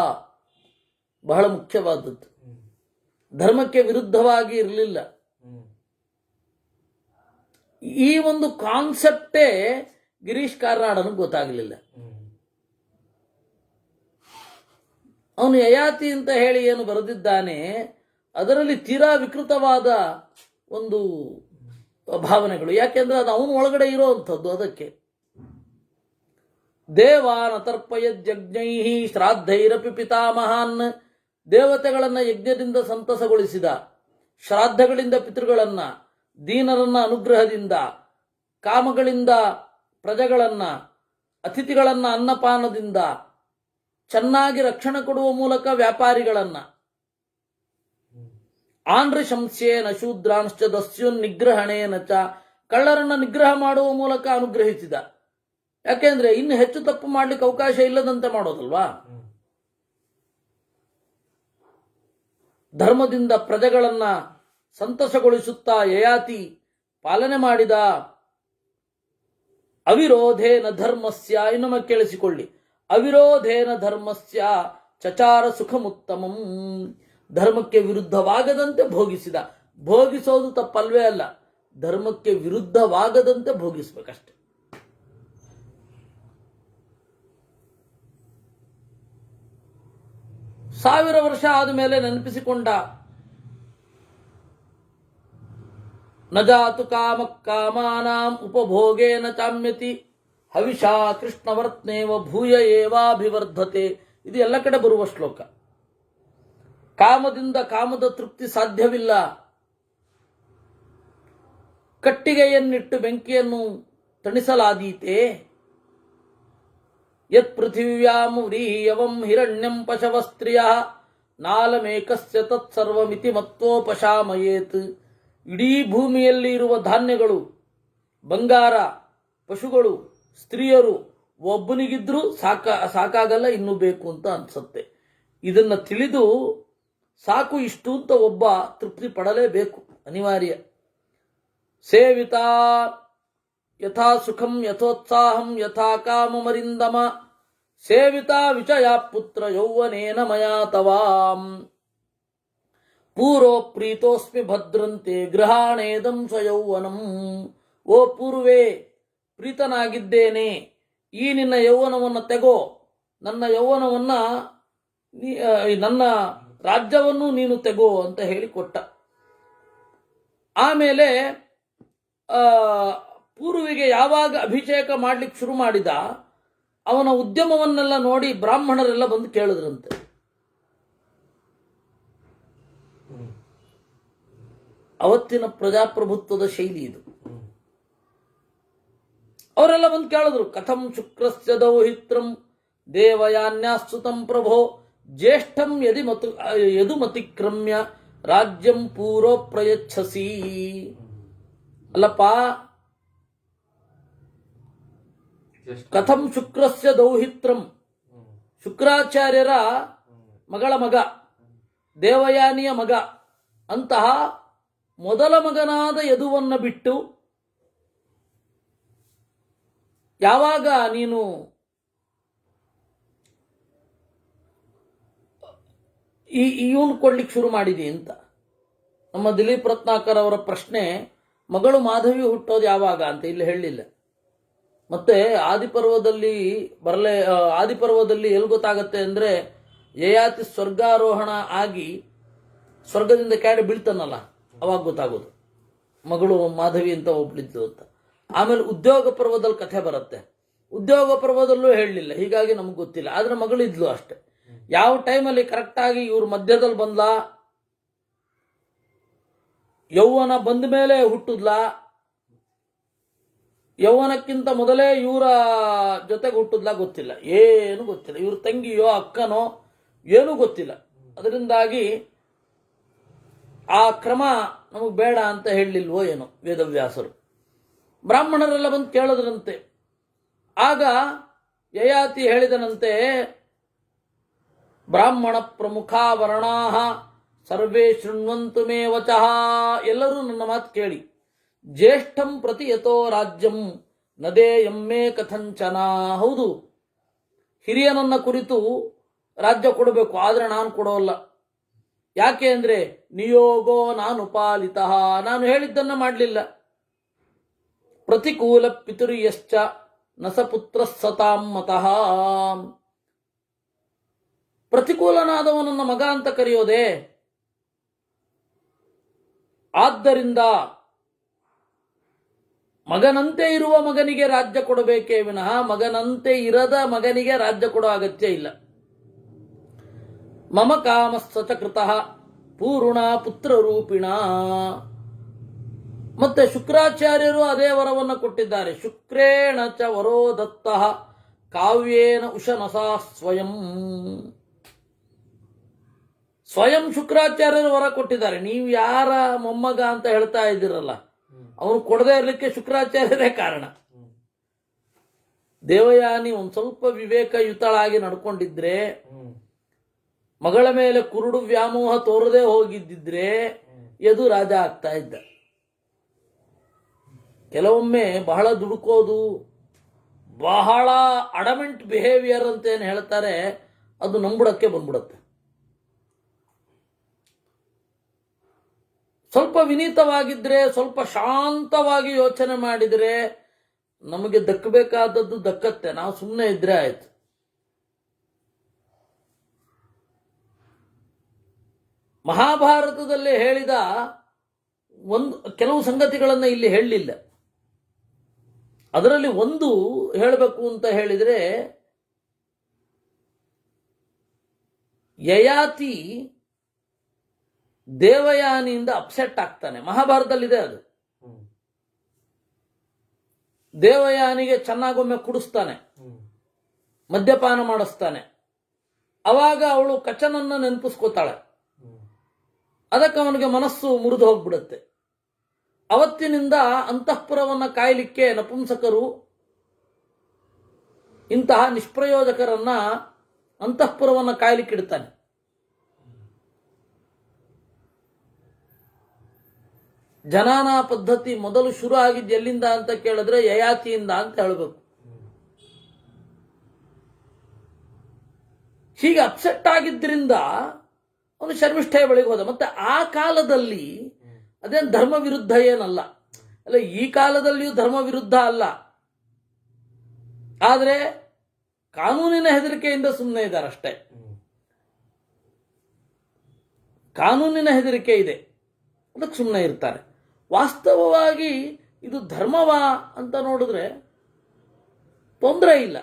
S1: ಬಹಳ ಮುಖ್ಯವಾದದ್ದು. ಧರ್ಮಕ್ಕೆ ವಿರುದ್ಧವಾಗಿ ಇರಲಿಲ್ಲ. ಈ ಒಂದು ಕಾನ್ಸೆಪ್ಟೇ ಗಿರೀಶ್ ಕಾರ್ನಾಡನಿಗೆ ಗೊತ್ತಾಗಲಿಲ್ಲ. ಅವನು ಯಯಾತಿ ಅಂತ ಹೇಳಿ ಏನು ಬರೆದಿದ್ದಾನೆ, ಅದರಲ್ಲಿ ತೀರಾ ವಿಕೃತವಾದ ಒಂದು ಭಾವನೆಗಳು. ಯಾಕೆಂದ್ರೆ ಅದು ಅವನ ಒಳಗಡೆ ಇರೋವಂಥದ್ದು. ಅದಕ್ಕೆ ದೇವಾನ್ ಅತರ್ಪಯಜ್ಞೈ ಶ್ರಾದ್ದೈರಪಿ ಪಿತಾಮಹಾನ್, ದೇವತೆಗಳನ್ನ ಯಜ್ಞದಿಂದ ಸಂತಸಗೊಳಿಸಿದ, ಶ್ರಾದ್ದಗಳಿಂದ ಪಿತೃಗಳನ್ನ, ದೀನರನ್ನ ಅನುಗ್ರಹದಿಂದ, ಕಾಮಗಳಿಂದ ಪ್ರಜೆಗಳನ್ನ, ಅತಿಥಿಗಳನ್ನ ಅನ್ನಪಾನದಿಂದ, ಚೆನ್ನಾಗಿ ರಕ್ಷಣೆ ಕೊಡುವ ಮೂಲಕ ವ್ಯಾಪಾರಿಗಳನ್ನ, ಆನ್ಋಶಂಸ್ಯೇನ ಶೂದ್ರಾಂಶ್ಚ ದಸ್ಯುನ್ ನಿಗ್ರಹಣೇನ ಚ, ಕಳ್ಳರನ್ನ ನಿಗ್ರಹ ಮಾಡುವ ಮೂಲಕ ಅನುಗ್ರಹಿಸಿದ. ಯಾಕೆಂದ್ರೆ ಇನ್ನು ಹೆಚ್ಚು ತಪ್ಪು ಮಾಡ್ಲಿಕ್ಕೆ ಅವಕಾಶ ಇಲ್ಲದಂತೆ ಮಾಡೋದಲ್ವಾ. ಧರ್ಮದಿಂದ ಪ್ರಜೆಗಳನ್ನ ಸಂತಸಗೊಳಿಸುತ್ತಾ ಯಯಾತಿ ಪಾಲನೆ ಮಾಡಿದ. ಅವಿರೋಧೇನ ಧರ್ಮಸ್ಯ, ಇನ್ನೊಮ್ಮೆ ಕೇಳಿಸಿಕೊಳ್ಳಿ, ಅವಿರೋಧೇನ ಧರ್ಮಸ್ಯ ಚಚಾರ ಸುಖಮುತ್ತಮಂ, ಧರ್ಮಕ್ಕೆ ವಿರುದ್ಧವಾಗದಂತೆ ಭೋಗಿಸಿದ. ಭೋಗಿಸೋದು ತಪ್ಪಲ್ವೇ ಅಲ್ಲ, ಧರ್ಮಕ್ಕೆ ವಿರುದ್ಧವಾಗದಂತೆ ಭೋಗಿಸ್ಬೇಕಷ್ಟೆ. ಸಾವಿರ ವರ್ಷ ಆದಮೇಲೆ ನೆನಪಿಸಿಕೊಂಡ. ನ ಜಾತು ಕಾಮ ಕಾಮಾನಾಂ ಉಪಭೋಗೇನ ಚಾಮ್ಯತಿ ಹವಿಷಾ ಕೃಷ್ಣವರ್ತ್ನೇವ ಭೂಯ ಏವಾಭಿವರ್ಧತೆ. ಇದು ಎಲ್ಲ ಕಡೆ ಬರುವ ಶ್ಲೋಕ. ಕಾಮದಿಂದ ಕಾಮದ ತೃಪ್ತಿ ಸಾಧ್ಯವಿಲ್ಲ. ಕಟ್ಟಿಗೆಯನ್ನಿಟ್ಟು ಬೆಂಕಿಯನ್ನು ತಣಿಸಲಾದೀತೆ. ಯತ್ ಪೃಥಿವ್ಯಾಂ ವ್ರೀಹ್ಯವಂ ಹಿರಣ್ಯಂ ಪಶವಸ್ತ್ರಿಯ ನಾಲಮೇಕಸ್ಯ ತತ್ಸರ್ವಮಿತಿ ಮತ್ತೋಪಶಾಮಯೇತ್. ಇಡೀ ಭೂಮಿಯಲ್ಲಿ ಇರುವ ಧಾನ್ಯಗಳು, ಬಂಗಾರ, ಪಶುಗಳು, ಸ್ತ್ರೀಯರು ಒಬ್ಬನಿಗಿದ್ರೂ ಸಾಕಾಗಲ್ಲ, ಇನ್ನೂ ಬೇಕು ಅಂತ ಅನ್ಸುತ್ತೆ. ಇದನ್ನ ತಿಳಿದು ಸಾಕು ಇಷ್ಟು ಅಂತ ಒಬ್ಬ ತೃಪ್ತಿ ಪಡಲೇಬೇಕು, ಅನಿವಾರ್ಯ. ಸೇವಿತಾ ಯಥಾ ಸುಖಂ ಯಥೋತ್ಸಾಹಂ ಯಥಾ ಕಾಮಮರಿಂದಮ ಸೇವಿತಾ ವಿಷಯ ಪುತ್ರ ಯೌವನೇನ ಮಯಾ ತವಾಂ ಪೂರೋ ಪ್ರೀತೋಸ್ಮಿ ಭದ್ರಂತೆ ಗೃಹಾಣೇದಂ ಸ್ವಯೌವನಂ. ಓ ಪೂರ್ವೇ, ಪ್ರೀತನಾಗಿದ್ದೇನೆ, ಈ ನಿನ್ನ ಯೌವನವನ್ನು ತೆಗೋ, ನನ್ನ ಯೌವನವನ್ನ ನನ್ನ ರಾಜ್ಯವನ್ನು ನೀನು ತೆಗೋ ಅಂತ ಹೇಳಿ ಕೊಟ್ಟ. ಆಮೇಲೆ ಪೂರ್ವಿಗೆ ಯಾವಾಗ ಅಭಿಷೇಕ ಮಾಡ್ಲಿಕ್ಕೆ ಶುರು ಮಾಡಿದ, ಅವನ ಉದ್ಯಮವನ್ನೆಲ್ಲ ನೋಡಿ ಬ್ರಾಹ್ಮಣರೆಲ್ಲ ಬಂದು ಕೇಳಿದ್ರಂತೆ. ಅವತ್ತಿನ ಪ್ರಜಾಪ್ರಭುತ್ವದ ಶೈಲಿ ಇದು. ಅವರೆಲ್ಲ ಬಂದು ಕೇಳಿದ್ರು, ಕಥಂ ಶುಕ್ರಸ್ಯ ದೌಹಿತ್ರಂ ದೇವಯಾನ್ಯಾಸ್ತುತಂ ಪ್ರಭೋ ಜ್ಯೇಷ್ಠಂ ಯದುಮತಿಕ್ರಮ್ಯ ರಾಜ್ಯಂ ಪೂರೋ ಪ್ರಯಚ್ಛಸಿ. ಅಲ್ಲಪ್ಪ, ಕಥಂ ಶುಕ್ರಸ್ಯ ದೌಹಿತ್ರಂ, ಶುಕ್ರಾಚಾರ್ಯರ ಮಗಳ ಮಗ, ದೇವಯಾನಿಯ ಮಗ ಅಂತಹ ಮೊದಲ ಮಗನಾದ ಯದುವನ್ನು ಬಿಟ್ಟು ಯಾವಾಗ ನೀನು ಇವನು ಕೊಡ್ಲಿಕ್ಕೆ ಶುರು ಮಾಡಿದಿ ಅಂತ. ನಮ್ಮ ದಿಲೀಪ್ ರತ್ನಾಕರ್ ಅವರ ಪ್ರಶ್ನೆ, ಮಗಳು ಮಾಧವಿ ಹುಟ್ಟೋದು ಯಾವಾಗ ಅಂತ ಇಲ್ಲಿ ಹೇಳಲಿಲ್ಲ. ಮತ್ತೆ ಆದಿಪರ್ವದಲ್ಲಿ ಎಲ್ಲಿ ಗೊತ್ತಾಗತ್ತೆ ಅಂದ್ರೆ, ಯಯಾತಿ ಸ್ವರ್ಗಾರೋಹಣ ಆಗಿ ಸ್ವರ್ಗದಿಂದ ಕೆಳಗೆ ಬೀಳ್ತಾನಲ್ಲ, ಅವಾಗ ಗೊತ್ತಾಗೋದು ಮಗಳು ಮಾಧವಿ ಅಂತ ಒಬ್ಳಿದ್ದು ಅಂತ. ಆಮೇಲೆ ಉದ್ಯೋಗ ಪರ್ವದಲ್ಲಿ ಕಥೆ ಬರುತ್ತೆ, ಉದ್ಯೋಗ ಪರ್ವದಲ್ಲೂ ಹೇಳಲಿಲ್ಲ, ಹೀಗಾಗಿ ನಮ್ಗೆ ಗೊತ್ತಿಲ್ಲ. ಆದ್ರೆ ಮಗಳಿದ್ಲು ಅಷ್ಟೆ. ಯಾವ ಟೈಮಲ್ಲಿ ಕರೆಕ್ಟಾಗಿ ಇವ್ರ ಮಧ್ಯದಲ್ಲಿ ಬಂದ್ಲಾ, ಯೌವನ ಬಂದ ಮೇಲೆ ಹುಟ್ಟುದ್ಲಾ, ಯೌವನಕ್ಕಿಂತ ಮೊದಲೇ ಇವರ ಜೊತೆಗೆ ಹುಟ್ಟುದ್ಲಾ ಗೊತ್ತಿಲ್ಲ, ಏನು ಗೊತ್ತಿಲ್ಲ. ಇವ್ರ ತಂಗಿಯೋ ಅಕ್ಕನೋ ಏನೂ ಗೊತ್ತಿಲ್ಲ. ಅದರಿಂದಾಗಿ ಆ ಕ್ರಮ ನಮಗೆ ಬೇಡ ಅಂತ ಹೇಳಲಿಲ್ವೋ ಏನೋ ವೇದವ್ಯಾಸರು. ಬ್ರಾಹ್ಮಣರೆಲ್ಲ ಬಂದು ಕೇಳಿದ್ರಂತೆ. ಆಗ ಯಯಾತಿ ಹೇಳಿದನಂತೆ, ಬ್ರಾಹ್ಮಣ ಪ್ರಮುಖಾ ವರ್ಣಾಹ ಸರ್ವೇ ಶೃಣ್ವಂತು ಮೇ ವಚಃ. ಎಲ್ಲರೂ ನನ್ನ ಮಾತು ಕೇಳಿ, ಜ್ಯೇಷ್ಠಂ ಪ್ರತಿ ಯತೋ ರಾಜ್ಯಂ ನದೇಯಂ ಮೇ ಕಥಂಚನ. ಹೌದು, ಹಿರಿಯನನ್ನ ಕುರಿತು ರಾಜ್ಯ ಕೊಡಬೇಕು, ಆದ್ರೆ ನಾನು ಕೊಡೋಲ್ಲ. ಯಾಕೆ ಅಂದ್ರೆ ನಿಯೋಗೋ ನಾನು ಪಾಲಿತಃ, ನಾನು ಹೇಳಿದ್ದನ್ನ ಮಾಡಲಿಲ್ಲ. ಪ್ರತಿಕೂಲ ಪಿತುರ್ಯಶ್ಚ ನಸಪುತ್ರ ಸತಾಂ ಮತಃ. ಪ್ರತಿಕೂಲನಾದವನನ್ನ ಮಗ ಅಂತ ಕರೆಯೋದೆ. ಆದ್ದರಿಂದ ಮಗನಂತೆ ಇರುವ ಮಗನಿಗೆ ರಾಜ್ಯ ಕೊಡಬೇಕೇ ವಿನಃ ಮಗನಂತೆ ಇರದ ಮಗನಿಗೆ ರಾಜ್ಯ ಕೊಡೋ ಅಗತ್ಯ ಇಲ್ಲ. ಮಮ ಕಾಮಸ್ಸಚ ಕೃತಃ ಪೂರ್ಣ ಪುತ್ರ ರೂಪಿಣ. ಮತ್ತೆ ಶುಕ್ರಾಚಾರ್ಯರು ಅದೇ ವರವನ್ನು ಕೊಟ್ಟಿದ್ದಾರೆ. ಶುಕ್ರೇಣ ಚ ವರೋ ದತ್ತಃ ಕಾವ್ಯೇನ ಉಶನಸಾ ಸ್ವಯಂ. ಸ್ವಯಂ ಶುಕ್ರಾಚಾರ್ಯರು ವರ ಕೊಟ್ಟಿದ್ದಾರೆ. ನೀವು ಯಾರ ಮೊಮ್ಮಗ ಅಂತ ಹೇಳ್ತಾ ಇದ್ದೀರಲ್ಲ, ಅವನು ಕೊಡದೇ ಇರಲಿಕ್ಕೆ ಶುಕ್ರಾಚಾರ್ಯರೇ ಕಾರಣ. ದೇವಯಾನಿ ಒಂದ್ ಸ್ವಲ್ಪ ವಿವೇಕಯುತಳಾಗಿ ನಡ್ಕೊಂಡಿದ್ರೆ, ಮಗಳ ಮೇಲೆ ಕುರುಡು ವ್ಯಾಮೋಹ ತೋರದೆ ಹೋಗಿದ್ದಿದ್ರೆ ಯದು ರಾಜ ಆಗ್ತಾ ಇದ್ದ. ಕೆಲವೊಮ್ಮೆ ಬಹಳ ದುಡುಕೋದು, ಬಹಳ ಅಡಮೆಂಟ್ ಬಿಹೇವಿಯರ್ ಅಂತ ಏನು ಹೇಳ್ತಾರೆ, ಅದು ನಂಬುಡಕ್ಕೆ ಬಂದ್ಬಿಡುತ್ತೆ. ಸ್ವಲ್ಪ ವಿನೀತವಾಗಿದ್ರೆ, ಸ್ವಲ್ಪ ಶಾಂತವಾಗಿ ಯೋಚನೆ ಮಾಡಿದ್ರೆ ನಮಗೆ ದಕ್ಕಬೇಕಾದದ್ದು ದಕ್ಕತ್ತೆ. ನಾವು ಸುಮ್ಮನೆ ಇದ್ರೆ ಆಯ್ತು. ಮಹಾಭಾರತದಲ್ಲಿ ಹೇಳಿದ ಕೆಲವು ಸಂಗತಿಗಳನ್ನು ಇಲ್ಲಿ ಹೇಳಲಿಲ್ಲ. ಅದರಲ್ಲಿ ಒಂದು ಹೇಳಬೇಕು ಅಂತ ಹೇಳಿದ್ರೆ, ಯಯಾತಿ ದೇವಯಾನಿಯಿಂದ ಅಪ್ಸೆಟ್ ಆಗ್ತಾನೆ. ಮಹಾಭಾರತದಲ್ಲಿದೆ ಅದು. ದೇವಯಾನಿಗೆ ಚೆನ್ನಾಗೊಮ್ಮೆ ಕುಡಿಸ್ತಾನೆ, ಮದ್ಯಪಾನ ಮಾಡಿಸ್ತಾನೆ. ಅವಾಗ ಅವಳು ಕಚನನ್ನ ನೆನಪಿಸ್ಕೋತಾಳೆ. ಅದಕ್ಕೆ ಅವನಿಗೆ ಮನಸ್ಸು ಮುರಿದು ಹೋಗ್ಬಿಡುತ್ತೆ. ಅವತ್ತಿನಿಂದ ಅಂತಃಪುರವನ್ನ ಕಾಯಲಿಕ್ಕೆ ನಪುಂಸಕರು ಇಂತಹ ನಿಷ್ಪ್ರಯೋಜಕರನ್ನ ಅಂತಃಪುರವನ್ನ ಕಾಯಲಿಕ್ಕೆ ಇಡ್ತಾನೆ. ಜನಾನಾ ಪದ್ಧತಿ ಮೊದಲು ಶುರು ಆಗಿದ್ದು ಎಲ್ಲಿಂದ ಅಂತ ಕೇಳಿದ್ರೆ ಯಯಾತಿಯಿಂದ ಅಂತ ಹೇಳಬೇಕು. ಹೀಗೆ ಅಪ್ಸೆಟ್ ಆಗಿದ್ದರಿಂದ ಅವನು ಶರ್ಮಿಷ್ಠೆಯ ಬಳಿಗೆ ಹೋದ. ಮತ್ತೆ ಆ ಕಾಲದಲ್ಲಿ ಅದೇನು ಧರ್ಮ ವಿರುದ್ಧ ಏನಲ್ಲ, ಅಲ್ಲ ಈ ಕಾಲದಲ್ಲಿಯೂ ಧರ್ಮ ವಿರುದ್ಧ ಅಲ್ಲ, ಆದರೆ ಕಾನೂನಿನ ಹೆದರಿಕೆಯಿಂದ ಸುಮ್ಮನೆ ಇದ್ದಾರೆ ಅಷ್ಟೇ. ಕಾನೂನಿನ ಹೆದರಿಕೆ ಇದೆ, ಅದಕ್ಕೆ ಸುಮ್ಮನೆ ಇರ್ತಾರೆ. ವಾಸ್ತವವಾಗಿ ಇದು ಧರ್ಮವಾ ಅಂತ ನೋಡಿದ್ರೆ ತೊಂದರೆ ಇಲ್ಲ.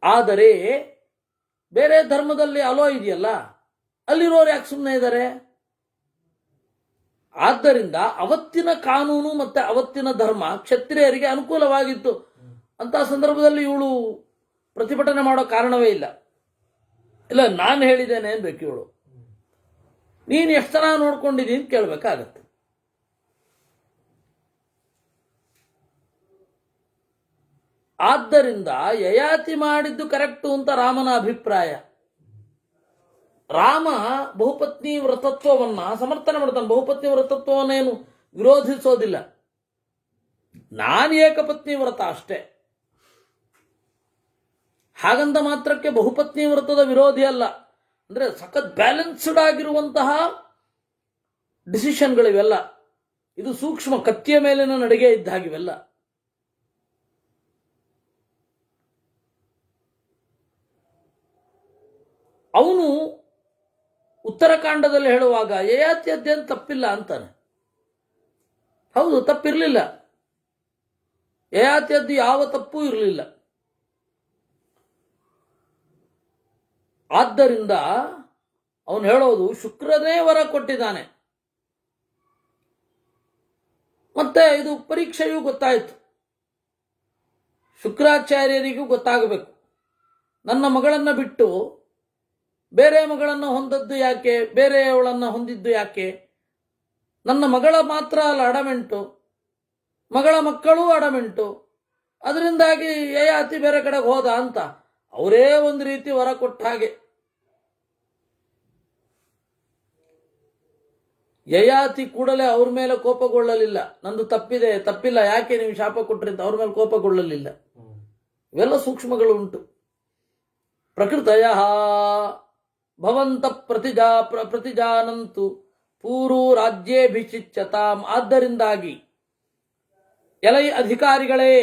S1: ಆದರೆ ಬೇರೆ ಧರ್ಮದಲ್ಲಿ ಅಲೋ ಇದೆಯಲ್ಲ, ಅಲ್ಲಿರೋರು ಯಾಕೆ ಸುಮ್ಮನೆ ಇದ್ದಾರೆ? ಆದ್ದರಿಂದ ಅವತ್ತಿನ ಕಾನೂನು ಮತ್ತೆ ಅವತ್ತಿನ ಧರ್ಮ ಕ್ಷತ್ರಿಯರಿಗೆ ಅನುಕೂಲವಾಗಿತ್ತು. ಅಂತ ಸಂದರ್ಭದಲ್ಲಿ ಇವಳು ಪ್ರತಿಭಟನೆ ಮಾಡೋ ಕಾರಣವೇ ಇಲ್ಲ. ಇಲ್ಲ ನಾನು ಹೇಳಿದ್ದೇನೆ ಅನ್ಬೇಕು ಇವಳು. ನೀನು ಎಷ್ಟು ಜನ ನೋಡ್ಕೊಂಡಿದ್ದೀನಿ ಅಂತ ಕೇಳಬೇಕಾಗತ್ತೆ. ಆದ್ದರಿಂದ ಯಯಾತಿ ಮಾಡಿದ್ದು ಕರೆಕ್ಟು ಅಂತ ರಾಮನ ಅಭಿಪ್ರಾಯ. ರಾಮ ಬಹುಪತ್ನಿ ವ್ರತತ್ವವನ್ನ ಸಮರ್ಥನೆ ಮಾಡ್ತಾನೆ. ಬಹುಪತ್ನಿ ವ್ರತತ್ವವನ್ನೇನು ವಿರೋಧಿಸೋದಿಲ್ಲ. ನಾನು ಏಕಪತ್ನಿ ವ್ರತ ಅಷ್ಟೇ. ಹಾಗಂತ ಮಾತ್ರಕ್ಕೆ ಬಹುಪತ್ನಿ ವ್ರತದ ವಿರೋಧಿ ಅಲ್ಲ. ಅಂದ್ರೆ ಸಖತ್ ಬ್ಯಾಲೆನ್ಸ್ಡ್ ಆಗಿರುವಂತಹ ಡಿಸಿಷನ್ಗಳಿವೆಲ್ಲ. ಇದು ಸೂಕ್ಷ್ಮ ಕತ್ತಿಯ ಮೇಲಿನ ನಡಿಗೆ ಇದ್ದ ಹಾಗಿವೆಲ್ಲ. ಅವನು ಉತ್ತರಕಾಂಡದಲ್ಲಿ ಹೇಳುವಾಗ ಯಯಾತಿಯದ್ದೇನು ತಪ್ಪಿಲ್ಲ ಅಂತಾನೆ. ಹೌದು, ತಪ್ಪಿರಲಿಲ್ಲ. ಯಯಾತಿಯದ್ದು ಯಾವ ತಪ್ಪೂ ಇರಲಿಲ್ಲ. ಆದ್ದರಿಂದ ಅವನು ಹೇಳೋದು ಶುಕ್ರನೇ ವರ ಕೊಟ್ಟಿದ್ದಾನೆ. ಮತ್ತೆ ಇದು ಪರೀಕ್ಷೆಯೂ ಗೊತ್ತಾಯಿತು. ಶುಕ್ರಾಚಾರ್ಯರಿಗೂ ಗೊತ್ತಾಗಬೇಕು, ನನ್ನ ಮಗಳನ್ನ ಬಿಟ್ಟು ಬೇರೆ ಮಗಳನ್ನು ಹೊಂದದ್ದು ಯಾಕೆ, ಬೇರೆಯವಳನ್ನು ಹೊಂದಿದ್ದು ಯಾಕೆ, ನನ್ನ ಮಗಳ ಮಾತ್ರ ಅಲ್ಲ ಅಡಮೆಂಟು, ಮಗಳ ಮಕ್ಕಳೂ ಅಡಮೆಂಟು, ಅದರಿಂದಾಗಿ ಯಯಾತಿ ಬೇರೆ ಕಡೆಗೆ ಹೋದ ಅಂತ ಅವರೇ ಒಂದು ರೀತಿ ವರ ಕೊಟ್ಟ ಹಾಗೆ. ಯಯಾತಿ ಕೂಡಲೇ ಅವ್ರ ಮೇಲೆ ಕೋಪಗೊಳ್ಳಲಿಲ್ಲ. ನಂದು ತಪ್ಪಿದೆ, ತಪ್ಪಿಲ್ಲ, ಯಾಕೆ ನೀವು ಶಾಪ ಕೊಟ್ರಿ ಅಂತ ಅವ್ರ ಮೇಲೆ ಕೋಪಗೊಳ್ಳಲಿಲ್ಲ. ಇವೆಲ್ಲ ಸೂಕ್ಷ್ಮಗಳು ಉಂಟು. ಪ್ರಕೃತಯ ಭವಂತ ಪ್ರತಿಜಾನಂತು ಪೂರು ರಾಜ್ಯೇಭಿಷಿಚ್ಯತಾಂ. ಆದ್ದರಿಂದಾಗಿ ಎಲೈ ಅಧಿಕಾರಿಗಳೇ,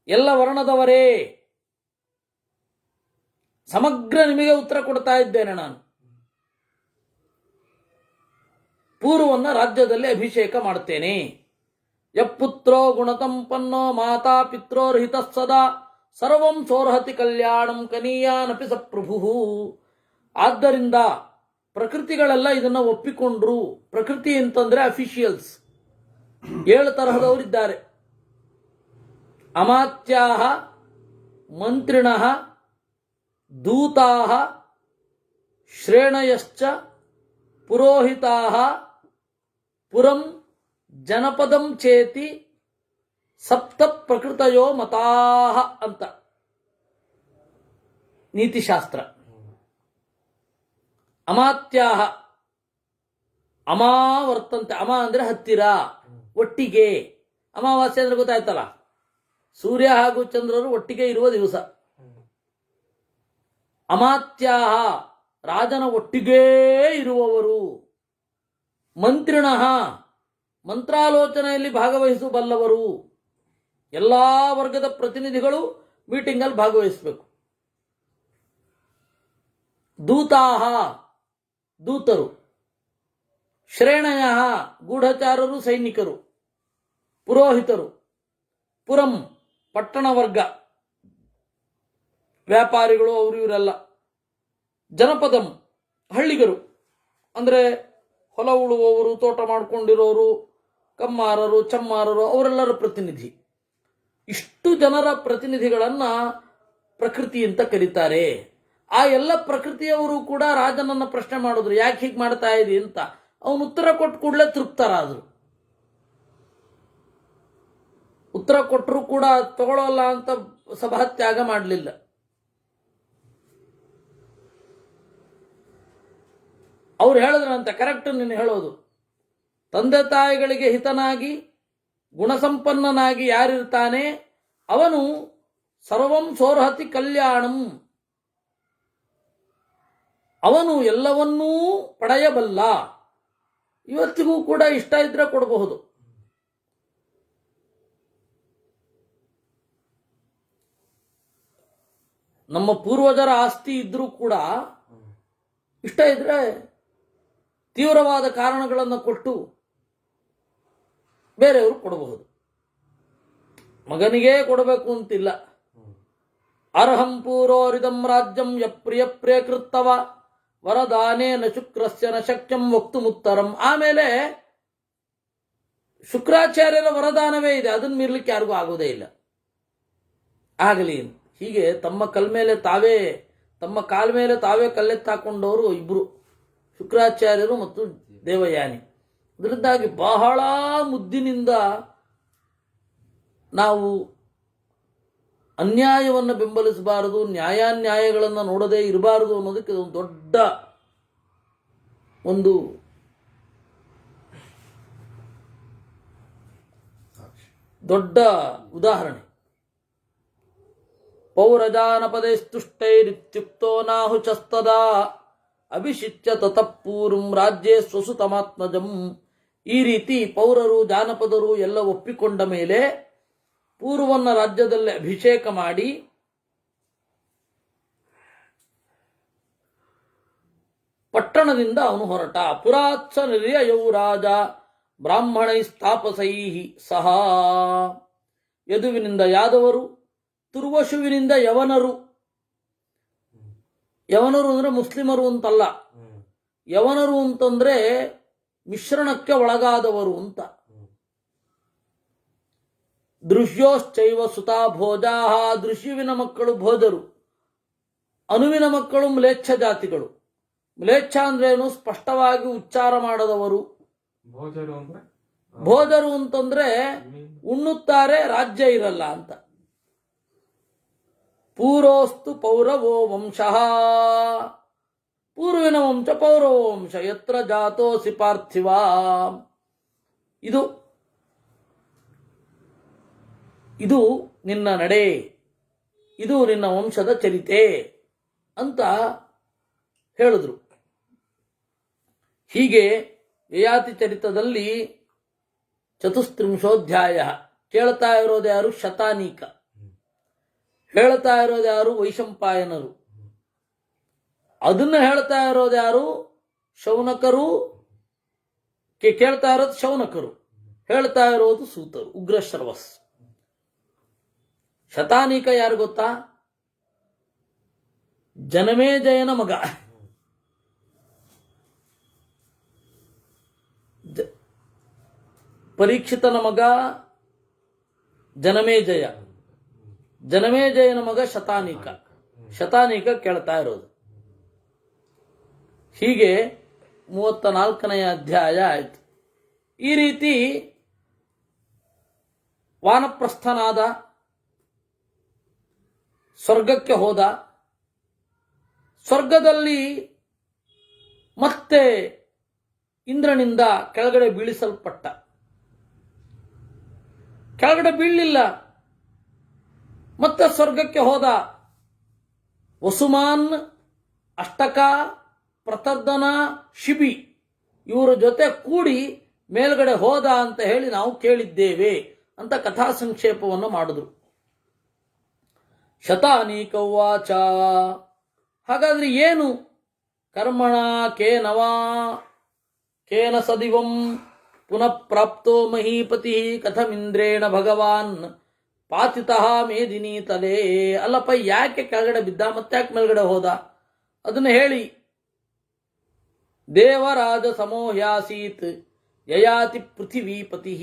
S1: ಎಲ್ಲ ವರ್ಣದವರೇ, ಸಮಗ್ರ ನಿಮಗೆ ಉತ್ತರ ಕೊಡ್ತಾ ಇದ್ದೇನೆ ನಾನು. ಪೂರ್ವವನ್ನ ರಾಜ್ಯದಲ್ಲಿ ಅಭಿಷೇಕ ಮಾಡ್ತೇನೆ. ಯಪುತ್ರೋ ಗುಣಸಂಪನ್ನೋ ಮಾತಾ ಪಿತ್ರೋರ್ಹಿತ ಸದಾ ಸರ್ವಂ ಸೋರ್ಹತಿ ಕಲ್ಯಾಣಂ ಕನೀಯಾನಪಿ ಸ ಪ್ರಭು. ಆದ್ದರಿಂದ ಪ್ರಕೃತಿಗಳೆಲ್ಲ ಇದನ್ನ ಒಪ್ಪಿಕೊಂಡ್ರು. ಪ್ರಕೃತಿ ಅಂತಂದ್ರೆ ಅಫಿಷಿಯಲ್ಸ್ 7 ತರಹದವರಿದ್ದಾರೆ. ಅಮಾತ್ಯಾಹ, ಮಂತ್ರಿಣಃ, ದೂತಾಹ, ಶ್ರೇಣಯಶ್ಚ, ಪುರೋಹಿತಾಹ, ಪುರಂ ಜನಪದಂ ಚೇತಿ ಸಪ್ತ ಪ್ರಕೃತಯೋ ಮತಾಹ ಅಂತ ನೀತಿಶಾಸ್ತ್ರ. ಅಮಾತ್ಯಾಹ, ಅಮಾವರ್ತಂತೆ. ಅಮ ಅಂದ್ರೆ ಹತ್ತಿರ, ಒಟ್ಟಿಗೆ. ಅಮಾವಾಸ್ಯೆ ಅಂದ್ರೆ ಗೊತ್ತಾಯ್ತಲ್ಲ, ಸೂರ್ಯ ಹಾಗೂ ಚಂದ್ರರು ಒಟ್ಟಿಗೆ ಇರುವ ದಿವಸ. ಅಮಾತ್ಯಾಹ, ರಾಜನ ಒಟ್ಟಿಗೇ ಇರುವವರು. ಮಂತ್ರಿಣಃ, ಮಂತ್ರಾಲೋಚನೆಯಲ್ಲಿ ಭಾಗವಹಿಸಬಲ್ಲವರು. ಎಲ್ಲಾ ವರ್ಗದ ಪ್ರತಿನಿಧಿಗಳು ಮೀಟಿಂಗ್ ಅಲ್ಲಿ ಭಾಗವಹಿಸಬೇಕು. ದೂತಾಹ, ದೂತರು. ಶ್ರೇಣಯ, ಗೂಢಚಾರರು, ಸೈನಿಕರು. ಪುರೋಹಿತರು. ಪುರಂ, ಪಟ್ಟಣ ವರ್ಗ, ವ್ಯಾಪಾರಿಗಳು, ಅವರು ಇವರೆಲ್ಲ. ಜನಪದಂ, ಹಳ್ಳಿಗರು, ಅಂದ್ರೆ ಹೊಲ ಉಳುವವರು, ತೋಟ ಮಾಡಿಕೊಂಡಿರೋರು, ಕಮ್ಮಾರರು, ಚಮ್ಮಾರರು, ಅವರೆಲ್ಲರ ಪ್ರತಿನಿಧಿ. ಇಷ್ಟು ಜನರ ಪ್ರತಿನಿಧಿಗಳನ್ನ ಪ್ರಕೃತಿ ಅಂತ ಕರೀತಾರೆ. ಆ ಎಲ್ಲ ಪ್ರಕೃತಿಯವರು ಕೂಡ ರಾಜನನ್ನ ಪ್ರಶ್ನೆ ಮಾಡಿದ್ರು, ಯಾಕೆ ಹೀಗೆ ಮಾಡ್ತಾ ಇದಿ ಅಂತ. ಅವನು ಉತ್ತರ ಕೊಟ್ಟು ಕೂಡಲೇ ತೃಪ್ತರಾದ್ರು. ಉತ್ತರ ಕೊಟ್ಟರು ಕೂಡ ತಗೊಳ್ಳೋಲ್ಲ ಅಂತ ಸಭಾತ್ಯಾಗ ಮಾಡಲಿಲ್ಲ. ಅವ್ರು ಹೇಳಿದ್ರಂತೆ, ಕರೆಕ್ಟ್ ನೀನು ಹೇಳೋದು. ತಂದೆ ತಾಯಿಗಳಿಗೆ ಹಿತನಾಗಿ ಗುಣಸಂಪನ್ನನಾಗಿ ಯಾರಿರ್ತಾನೆ ಅವನು ಸರ್ವಂ ಸೋರ್ಹತಿ ಕಲ್ಯಾಣಂ, ಅವನು ಎಲ್ಲವನ್ನೂ ಪಡೆಯಬಲ್ಲ. ಇವತ್ತಿಗೂ ಕೂಡ ಇಷ್ಟ ಇದ್ರೆ ಕೊಡಬಹುದು. ನಮ್ಮ ಪೂರ್ವಜರ ಆಸ್ತಿ ಇದ್ರೂ ಕೂಡ ಇಷ್ಟ ಇದ್ರೆ ತೀವ್ರವಾದ ಕಾರಣಗಳನ್ನು ಕೊಟ್ಟು ಬೇರೆಯವರು ಕೊಡಬಹುದು. ಮಗನಿಗೇ ಕೊಡಬೇಕು ಅಂತಿಲ್ಲ. ಅರ್ಹಂ ಪೂರೋರಿದಂ ರಾಜ್ಯಂ ಯಪ್ರಿಯ ಪ್ರಿಯಕೃತ್ತವ ವರದಾನೇನ ಶುಕ್ರಸ್ಯ ನ ಶಕ್ಯಂ ವಕ್ತುಮುತ್ತರಂ. ಆಮೇಲೆ ಶುಕ್ರಾಚಾರ್ಯರ ವರದಾನವೇ ಇದೆ, ಅದನ್ನು ಮೀರ್ಲಿಕ್ಕೆ ಯಾರಿಗೂ ಆಗೋದೇ ಇಲ್ಲ. ಆಗಲಿ ಹೀಗೆ ತಮ್ಮ ಕಾಲ ಮೇಲೆ ತಾವೇ ಕಲ್ಲೆತ್ತಾಕೊಂಡವರು ಇಬ್ರು, ಶುಕ್ರಾಚಾರ್ಯರು ಮತ್ತು ದೇವಯಾನಿ. ಇದರಿಂದಾಗಿ ಬಹಳ ಮುದ್ದಿನಿಂದ ನಾವು ಅನ್ಯಾಯವನ್ನು ಬೆಂಬಲಿಸಬಾರದು, ನ್ಯಾಯಾನ್ಯಾಯಗಳನ್ನು ನೋಡದೇ ಇರಬಾರದು ಅನ್ನೋದಕ್ಕೆ ಒಂದು ದೊಡ್ಡ ಉದಾಹರಣೆ. ಪೌರಜಾನಪದೈಸ್ತುಷ್ಟೈರಿತ್ಯುಕ್ತೋ ನಾಹುಚಸ್ತದಾ ಅಭಿಷಿಚ್ಯ ತತಃಪೂರ್ವಂ ರಾಜ್ಯೇ ಸ್ವಸುತಮಾತ್ಮಜಂ. ಈ ರೀತಿ ಪೌರರು ಜಾನಪದರು ಎಲ್ಲ ಒಪ್ಪಿಕೊಂಡ ಮೇಲೆ ಪೂರ್ವವನ್ನ ರಾಜ್ಯದಲ್ಲಿ ಅಭಿಷೇಕ ಮಾಡಿ ಪಟ್ಟಣದಿಂದ ಅವನು ಹೊರಟ. ಪುರಾತ್ಸ ನಿರ್ಯಯೌ ರಾಜ ಬ್ರಾಹ್ಮಣೈ ಸಹ. ಯದುವಿನಿಂದ ಯಾದವರು, ತುರ್ವಶುವಿನಿಂದ ಯವನರು. ಯವನರು ಅಂದ್ರೆ ಮುಸ್ಲಿಮರು ಅಂತಲ್ಲ, ಯವನರು ಅಂತಂದ್ರೆ ಮಿಶ್ರಣಕ್ಕೆ ಒಳಗಾದವರು ಅಂತ. ದೃಶ್ಯೋಶ್ಚೈವ ಸುತಾ ಭೋಜಾಹ. ದೃಶ್ಯುವಿನ ಮಕ್ಕಳು ಭೋಜರು, ಅನುವಿನ ಮಕ್ಕಳು ಮ್ಲೇಚ್ಛ ಜಾತಿಗಳು. ಮ್ಲೇಚ್ಛ ಅಂದ್ರೇನು ಸ್ಪಷ್ಟವಾಗಿ ಉಚ್ಚಾರ ಮಾಡದವರು. ಭೋಜರು ಅಂತಂದ್ರೆ ಉಣ್ಣುತ್ತಾರೆ, ರಾಜ್ಯ ಇರಲ್ಲ ಅಂತ. ಪೂರೋಸ್ತು ಪೌರವೋ ವಂಶಃ. ಪೂರ್ವಿನ ವಂಶ ಪೌರವೋ ವಂಶ ಯತ್ರ ಜಾತೋಸಿ ಪಾರ್ಥಿವ. ಇದು ನಿನ್ನ ನಡೆ, ಇದು ನಿನ್ನ ವಂಶದ ಚರಿತೆ ಅಂತ ಹೇಳಿದ್ರು. ಹೀಗೆ ಯಯಾತಿ ಚರಿತದಲ್ಲಿ ಚತುಸ್ತ್ರಿಂಶೋಧ್ಯಾಯ. ಕೇಳ್ತಾ ಇರೋದು ಯಾರು? ಶತಾನೀಕ. ಹೇಳ್ತಾ ಇರೋದು ಯಾರು? ವೈಶಂಪಾಯನರು. ಅದನ್ನ ಹೇಳ್ತಾ ಇರೋದು ಯಾರು? ಶೌನಕರು. ಕೇಳ್ತಾ ಇರೋದು ಶೌನಕರು, ಹೇಳ್ತಾ ಇರೋದು ಸೂತರು, ಉಗ್ರಶ್ರವಸ್. ಶತಾನೀಕ ಯಾರು ಗೊತ್ತಾ? ಜನಮೇಜಯನ ಮಗ. ಪರೀಕ್ಷಿತನ ಮಗ ಜನಮೇಜಯ, ಜನಮೇಜಯನ ಮಗ ಶತಾನೀಕ. ಶತಾನೀಕ ಕೇಳ್ತಾ ಇರೋದು. ಹೀಗೆ 34ನೇ ಅಧ್ಯಾಯ ಆಯಿತು. ಈ ರೀತಿ ವಾನಪ್ರಸ್ಥನಾದ, ಸ್ವರ್ಗಕ್ಕೆ ಹೋದ. ಸ್ವರ್ಗದಲ್ಲಿ ಮತ್ತೆ ಇಂದ್ರನಿಂದ ಕೆಳಗಡೆ ಬೀಳಿಸಲ್ಪಟ್ಟ. ಕೆಳಗಡೆ ಬೀಳಲಿಲ್ಲ, ಮತ್ತೆ ಸ್ವರ್ಗಕ್ಕೆ ಹೋದ. ವಸುಮಾನ್, ಅಷ್ಟಕ, ಪ್ರತರ್ಧನ, ಶಿಬಿ ಇವರ ಜೊತೆ ಕೂಡಿ ಮೇಲ್ಗಡೆ ಹೋದ ಅಂತ ಹೇಳಿ ನಾವು ಕೇಳಿದ್ದೇವೆ ಅಂತ ಕಥಾ ಸಂಕ್ಷೇಪವನ್ನು ಮಾಡಿದ್ರು. ಶತಾನೀಕ ಉವಾಚ. ಹಾಗಾದ್ರೆ ಏನು? ಕರ್ಮಣ ಕೇನ ಸದಿವಂ ಪುನಃ ಪ್ರಾಪ್ತೋ ಮಹೀಪತಿ ಕಥಮಿಂದ್ರೇಣ ಭಗವಾನ್ ಪಾತಿತಃ ಮೇದಿನಿ ತಲೆ. ಅಲ್ಲಪ್ಪ, ಯಾಕೆ ಕೆಳಗಡೆ ಬಿದ್ದ, ಮತ್ತೆ ಯಾಕೆ ಮೇಲ್ಗಡೆ ಹೋದ ಅದನ್ನು ಹೇಳಿ. ದೇವರಾಜ ಸಮೋಹ್ಯಾಸೀತ್ ಯಯಾತಿ ಪೃಥಿವೀಪತಿ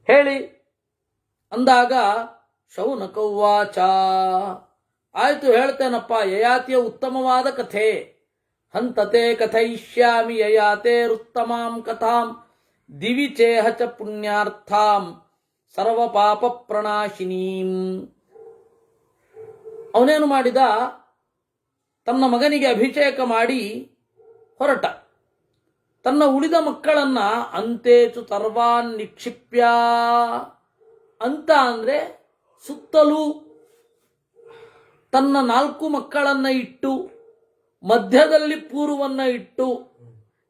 S1: ಹೇಳಿ ಅಂದಾಗ ಶೌನಕ ಉವಾಚ. ಆಯ್ತು, ಹೇಳ್ತೇನಪ್ಪ, ಯಯಾತಿಯ ಉತ್ತಮವಾದ ಕಥೆ. ಹಂತತೆ ಕಥಯಿಷ್ಯಾಮಿ ಯಯಾತೇರುತ್ತಮಾಂ ಕಥಾಂ ದಿವಿ ಚೇಹ ಚ ಪುಣ್ಯಾರ್ಥಾಂ ಸರ್ವ ಪಾಪ ಪ್ರಣಾಶಿನೀಂ. ಅವನೇನು ಮಾಡಿದ? ತನ್ನ ಮಗನಿಗೆ ಅಭಿಷೇಕ ಮಾಡಿ ಹೊರಟ. ತನ್ನ ಉಳಿದ ಮಕ್ಕಳನ್ನ ಅಂತೇಚು ಸರ್ವಾನ್ ನಿಕ್ಷಿಪ್ಯ. ಅಂತ ಅಂದ್ರೆ ಸುತ್ತಲೂ ತನ್ನ 4 ಮಕ್ಕಳನ್ನ ಇಟ್ಟು ಮಧ್ಯದಲ್ಲಿ ಪೂರ್ವನ್ನ ಇಟ್ಟು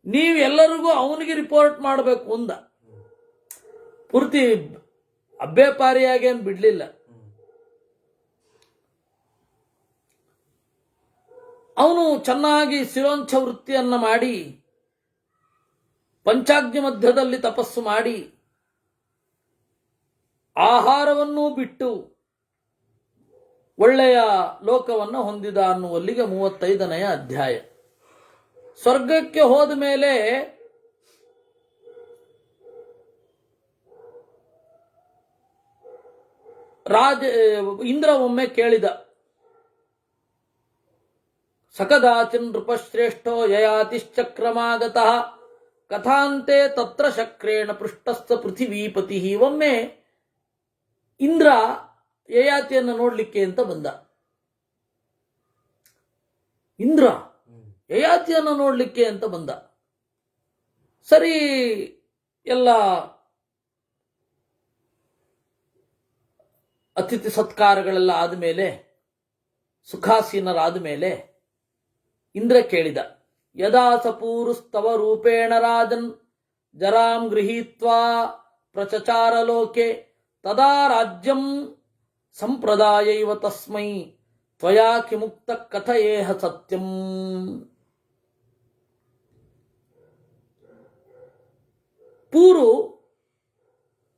S1: ನೀವೆಲ್ಲರಿಗೂ ಅವನಿಗೆ ರಿಪೋರ್ಟ್ ಮಾಡಬೇಕು ಅಂದ. ಪೂರ್ತಿ ಅಬ್ಬೆಪಾರಿಯಾಗಿ ಏನು ಬಿಡ್ಲಿಲ್ಲ. ಅವನು ಚೆನ್ನಾಗಿ ಶಿರೋಂಚ ವೃತ್ತಿಯನ್ನ ಮಾಡಿ ಪಂಚಾಗ್ನಿ ಮಧ್ಯದಲ್ಲಿ ತಪಸ್ಸು ಮಾಡಿ ಆಹಾರವನ್ನೂ ಬಿಟ್ಟು ಒಳ್ಳೆಯ ಲೋಕವನ್ನು ಹೊಂದಿದ ಅನ್ನುವಲ್ಲಿಗೆ 35ನೆಯ ಅಧ್ಯಾಯ. ಸ್ವರ್ಗಕ್ಕೆ ಹೋದ ಮೇಲೆ ಇಂದ್ರ ಒಮ್ಮೆ ಕೇಳಿದ, ಸಕದಾಚಿನ್ ನೃಪಶ್ರೇಷ್ಠೋ ಯಯಾತಿಶ್ಚಕ್ರಮಾಗತಃ ಕಥಾಂತೆ ತತ್ರ ಶಕ್ರೇಣ ಪೃಷ್ಟಸ್ಥ ಪೃಥಿವೀಪತಿ. ಒಮ್ಮೆ ಇಂದ್ರ ಯಯಾತಿಯನ್ನು ನೋಡ್ಲಿಕ್ಕೆ ಅಂತ ಬಂದ. ಇಂದ್ರ ಯಯಾತಿಯನ್ನು ನೋಡ್ಲಿಕ್ಕೆ ಅಂತ ಬಂದ. ಸರಿ, ಎಲ್ಲ ಅತಿಥಿ ಸತ್ಕಾರಗಳೆಲ್ಲ ಆದಮೇಲೆ ಸುಖಾಸೀನರಾದ ಮೇಲೆ ಇಂದ್ರ ಕೇಳಿದ, ಯದಾ ಸಪೂರುಸ್ತವ ರೂಪೇಣ ರಾಜನ್ ಜರಾಂ ಗೃಹೀತ್ವಾ ಪ್ರಚಚಾರ ಲೋಕೆ ತದಾ ರಾಜ್ಯಂ ಸಂಪ್ರದಾಯೈವ ತಸ್ಮೈ ತ್ವಯಾ ಕಿಮುಕ್ತ ಕಥಯೇಹ ಸತ್ಯಂ. ಪೂರು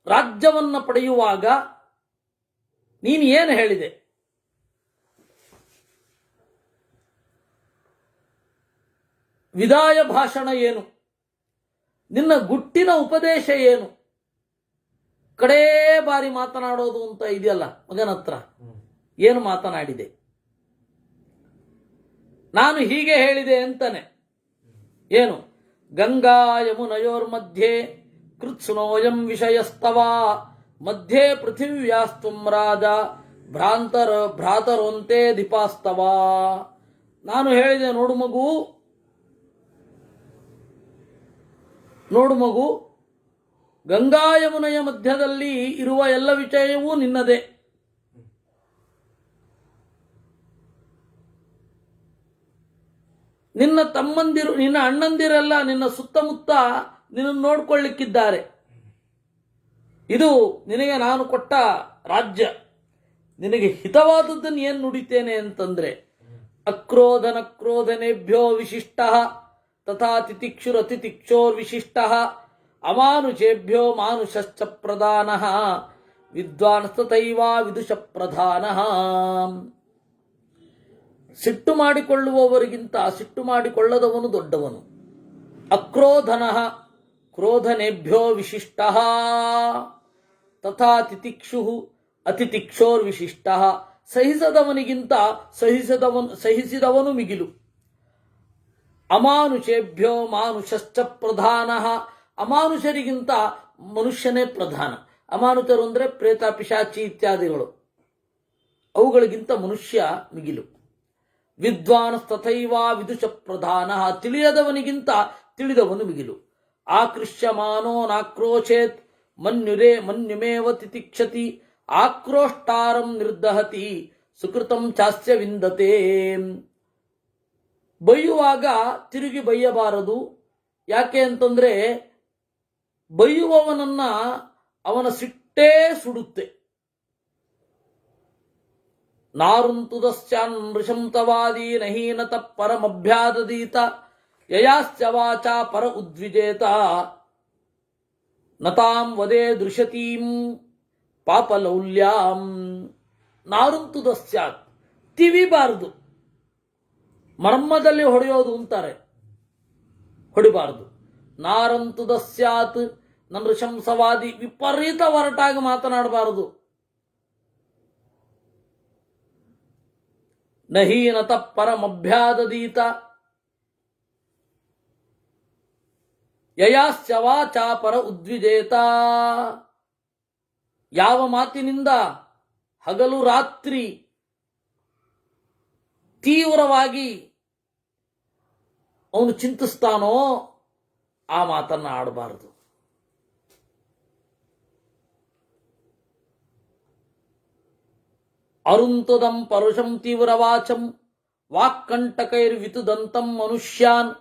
S1: ರಾಜ್ಯವನ್ನ ಪಡೆಯುವಾಗ ನೀನು ಏನು ಹೇಳಿದೆ? ವಿದಾಯ ಭಾಷಣ ಏನು? ನಿನ್ನ ಗುಟ್ಟಿನ ಉಪದೇಶ ಏನು? ಕಡೇ ಬಾರಿ ಮಾತನಾಡೋದು ಅಂತ ಇದೆಯಲ್ಲ ಮಗನ ಹತ್ರ, ಏನು ಮಾತನಾಡಿದೆ? ನಾನು ಹೀಗೆ ಹೇಳಿದೆ ಅಂತಾನೆ. ಏನು? ಗಂಗಾ ಯಮುನಯೋರ್ಮಧ್ಯೆ ಕೃತ್ಸುನೋಯಂ ವಿಷಯಸ್ತವ ಮಧ್ಯೆ ಪೃಥಿವ್ಯಾಸ್ತ್ವಂ ರಾಜ ಭ್ರಾತರೋಂತೆ ದೀಪಾಸ್ತವ. ನಾನು ಹೇಳಿದೆ, ನೋಡು ಮಗು, ಗಂಗಾ ಯಮುನೆಯ ಮಧ್ಯದಲ್ಲಿ ಇರುವ ಎಲ್ಲ ವಿಷಯವೂ ನಿನ್ನದೇ. ನಿನ್ನ ತಮ್ಮಂದಿರು, ನಿನ್ನ ಅಣ್ಣಂದಿರೆಲ್ಲ ನಿನ್ನ ಸುತ್ತಮುತ್ತ ನಿನ್ನನ್ನು ನೋಡ್ಕೊಳ್ಳಿಕ್ಕಿದ್ದಾರೆ. ಇದು ನಿನಗೆ ನಾನು ಕೊಟ್ಟ ರಾಜ್ಯ. ನಿನಗೆ ಹಿತವಾದದ್ದನ್ನು ಏನು ನುಡಿತೇನೆ ಅಂತಂದ್ರೆ, ಅಕ್ರೋಧನಕ್ರೋಧನೆಭ್ಯೋ ವಿಶಿಷ್ಟ ತಥಾ ತಿತಿಕ್ಷುರತಿತಿಕ್ಷೋರ್ ವಿಶಿಷ್ಟ ಅಮಾನುಷೇಭ್ಯೋ ಮಾನುಷಶ್ಚ ಪ್ರಧಾನ ವಿದ್ವಾಂಸ್ತತೈವಾ ವಿದುಷ ಪ್ರಧಾನ. ಸಿಟ್ಟು ಮಾಡಿಕೊಳ್ಳುವವರಿಗಿಂತ ಸಿಟ್ಟು ಮಾಡಿಕೊಳ್ಳದವನು ದೊಡ್ಡವನು. ಅಕ್ರೋಧನ ಕ್ರೋಧನೆಭ್ಯೋ ವಿಶಿಷ್ಟ ತಥಾ ತಿತಿಕ್ಷು ಅತಿತಿಕ್ಷೋರ್ ವಿಶಿಷ್ಟ. ಸಹಿಸದವನಿಗಿಂತ ಸಹಿಸಿದವನು ಮಿಗಿಲು. ಅಮಾನುಷೇಭ್ಯೋ ಮಾನುಷಶ್ಚ ಪ್ರಧಾನ. ಅಮಾನುಷರಿಗಿಂತ ಮನುಷ್ಯನೇ ಪ್ರಧಾನ. ಅಮಾನುಷರು ಅಂದರೆ ಪ್ರೇತ ಪಿಶಾಚಿ ಇತ್ಯಾದಿಗಳು, ಅವುಗಳಿಗಿಂತ ಮನುಷ್ಯ ಮಿಗಿಲು. ವಿದ್ವಾಂಸ್ತಥೈವ ವಿದುಷ ಪ್ರಧಾನ. ತಿಳಿಯದವನಿಗಿಂತ ತಿಳಿದವನು ಮಿಗಿಲು. ಆಕೃಷ್ಯಮಾನೋ ನಾಕ್ರೋಚೇತ್ ಮನ್ಯುಮೇವ ತಿತಿಕ್ಷತಿ ಆಕ್ರೋಷ್ಟಾರಂ ನಿರ್ದಹತಿ ಸುಕೃತಂ ಚಾಸ್ಯ ವಿಂದತೆ. ಬೈಯುವಾಗ ತಿರುಗಿ ಬೈಯಬಾರದು. ಯಾಕೆ ಅಂತಂದ್ರೆ ಬೈಯುವವನನ್ನ ಅವನ ಸಿಟ್ಟೇ ಸುಡುತ್ತೆ. ನಾರುಂತುದಸ್ಯಾನ್ ನೃಶಂತವಾದಿ ನಹೀನತ ಪರಮಭ್ಯಾದದೀತ ಯಯಾಸ್ಯ ವಾಚಾ ಪರ ಉದ್ವಿಜೇತ ನತಾಂ ವದೇ ದೃಶತೀಂ ಪಾಪಲೌಲ್ಯಾಂ. ನಾರುಂತುದಸ್ಯಾತ್, ತಿವಿಬಾರದು. ಮರ್ಮದಲ್ಲಿ ಹೊಡೆಯೋದು ಅಂತಾರೆ, ಹೊಡಿಬಾರದು. ನಾರಂತುದಸ್ಯಾತ್, ನೃಶಂಸವಾದಿ, ವಿಪರೀತ ಹೊರಟಾಗಿ ಮಾತನಾಡಬಾರದು. ನಹೀನತ ಪರಮಭ್ಯಾದದೀತ ಯಯಾಸ್ಯ ವಾಚಾ ಪರ ಉದ್ವಿಜೇತ. ಯಾವ ಮಾತಿನಿಂದ ಹಗಲು ರಾತ್ರಿ ತೀವ್ರವಾಗಿ ಅವನು ಚಿಂತಿಸ್ತಾನೋ ಆ ಮಾತನ್ನ ಆಡಬಾರದು. ಅರುಂತದಂ ಪರುಷಂ ತೀವ್ರವಾಚಂ ವಾಕ್ಕಂಟಕೈರ್ವಿತುದಂತಂ ಮನುಷ್ಯಾನ್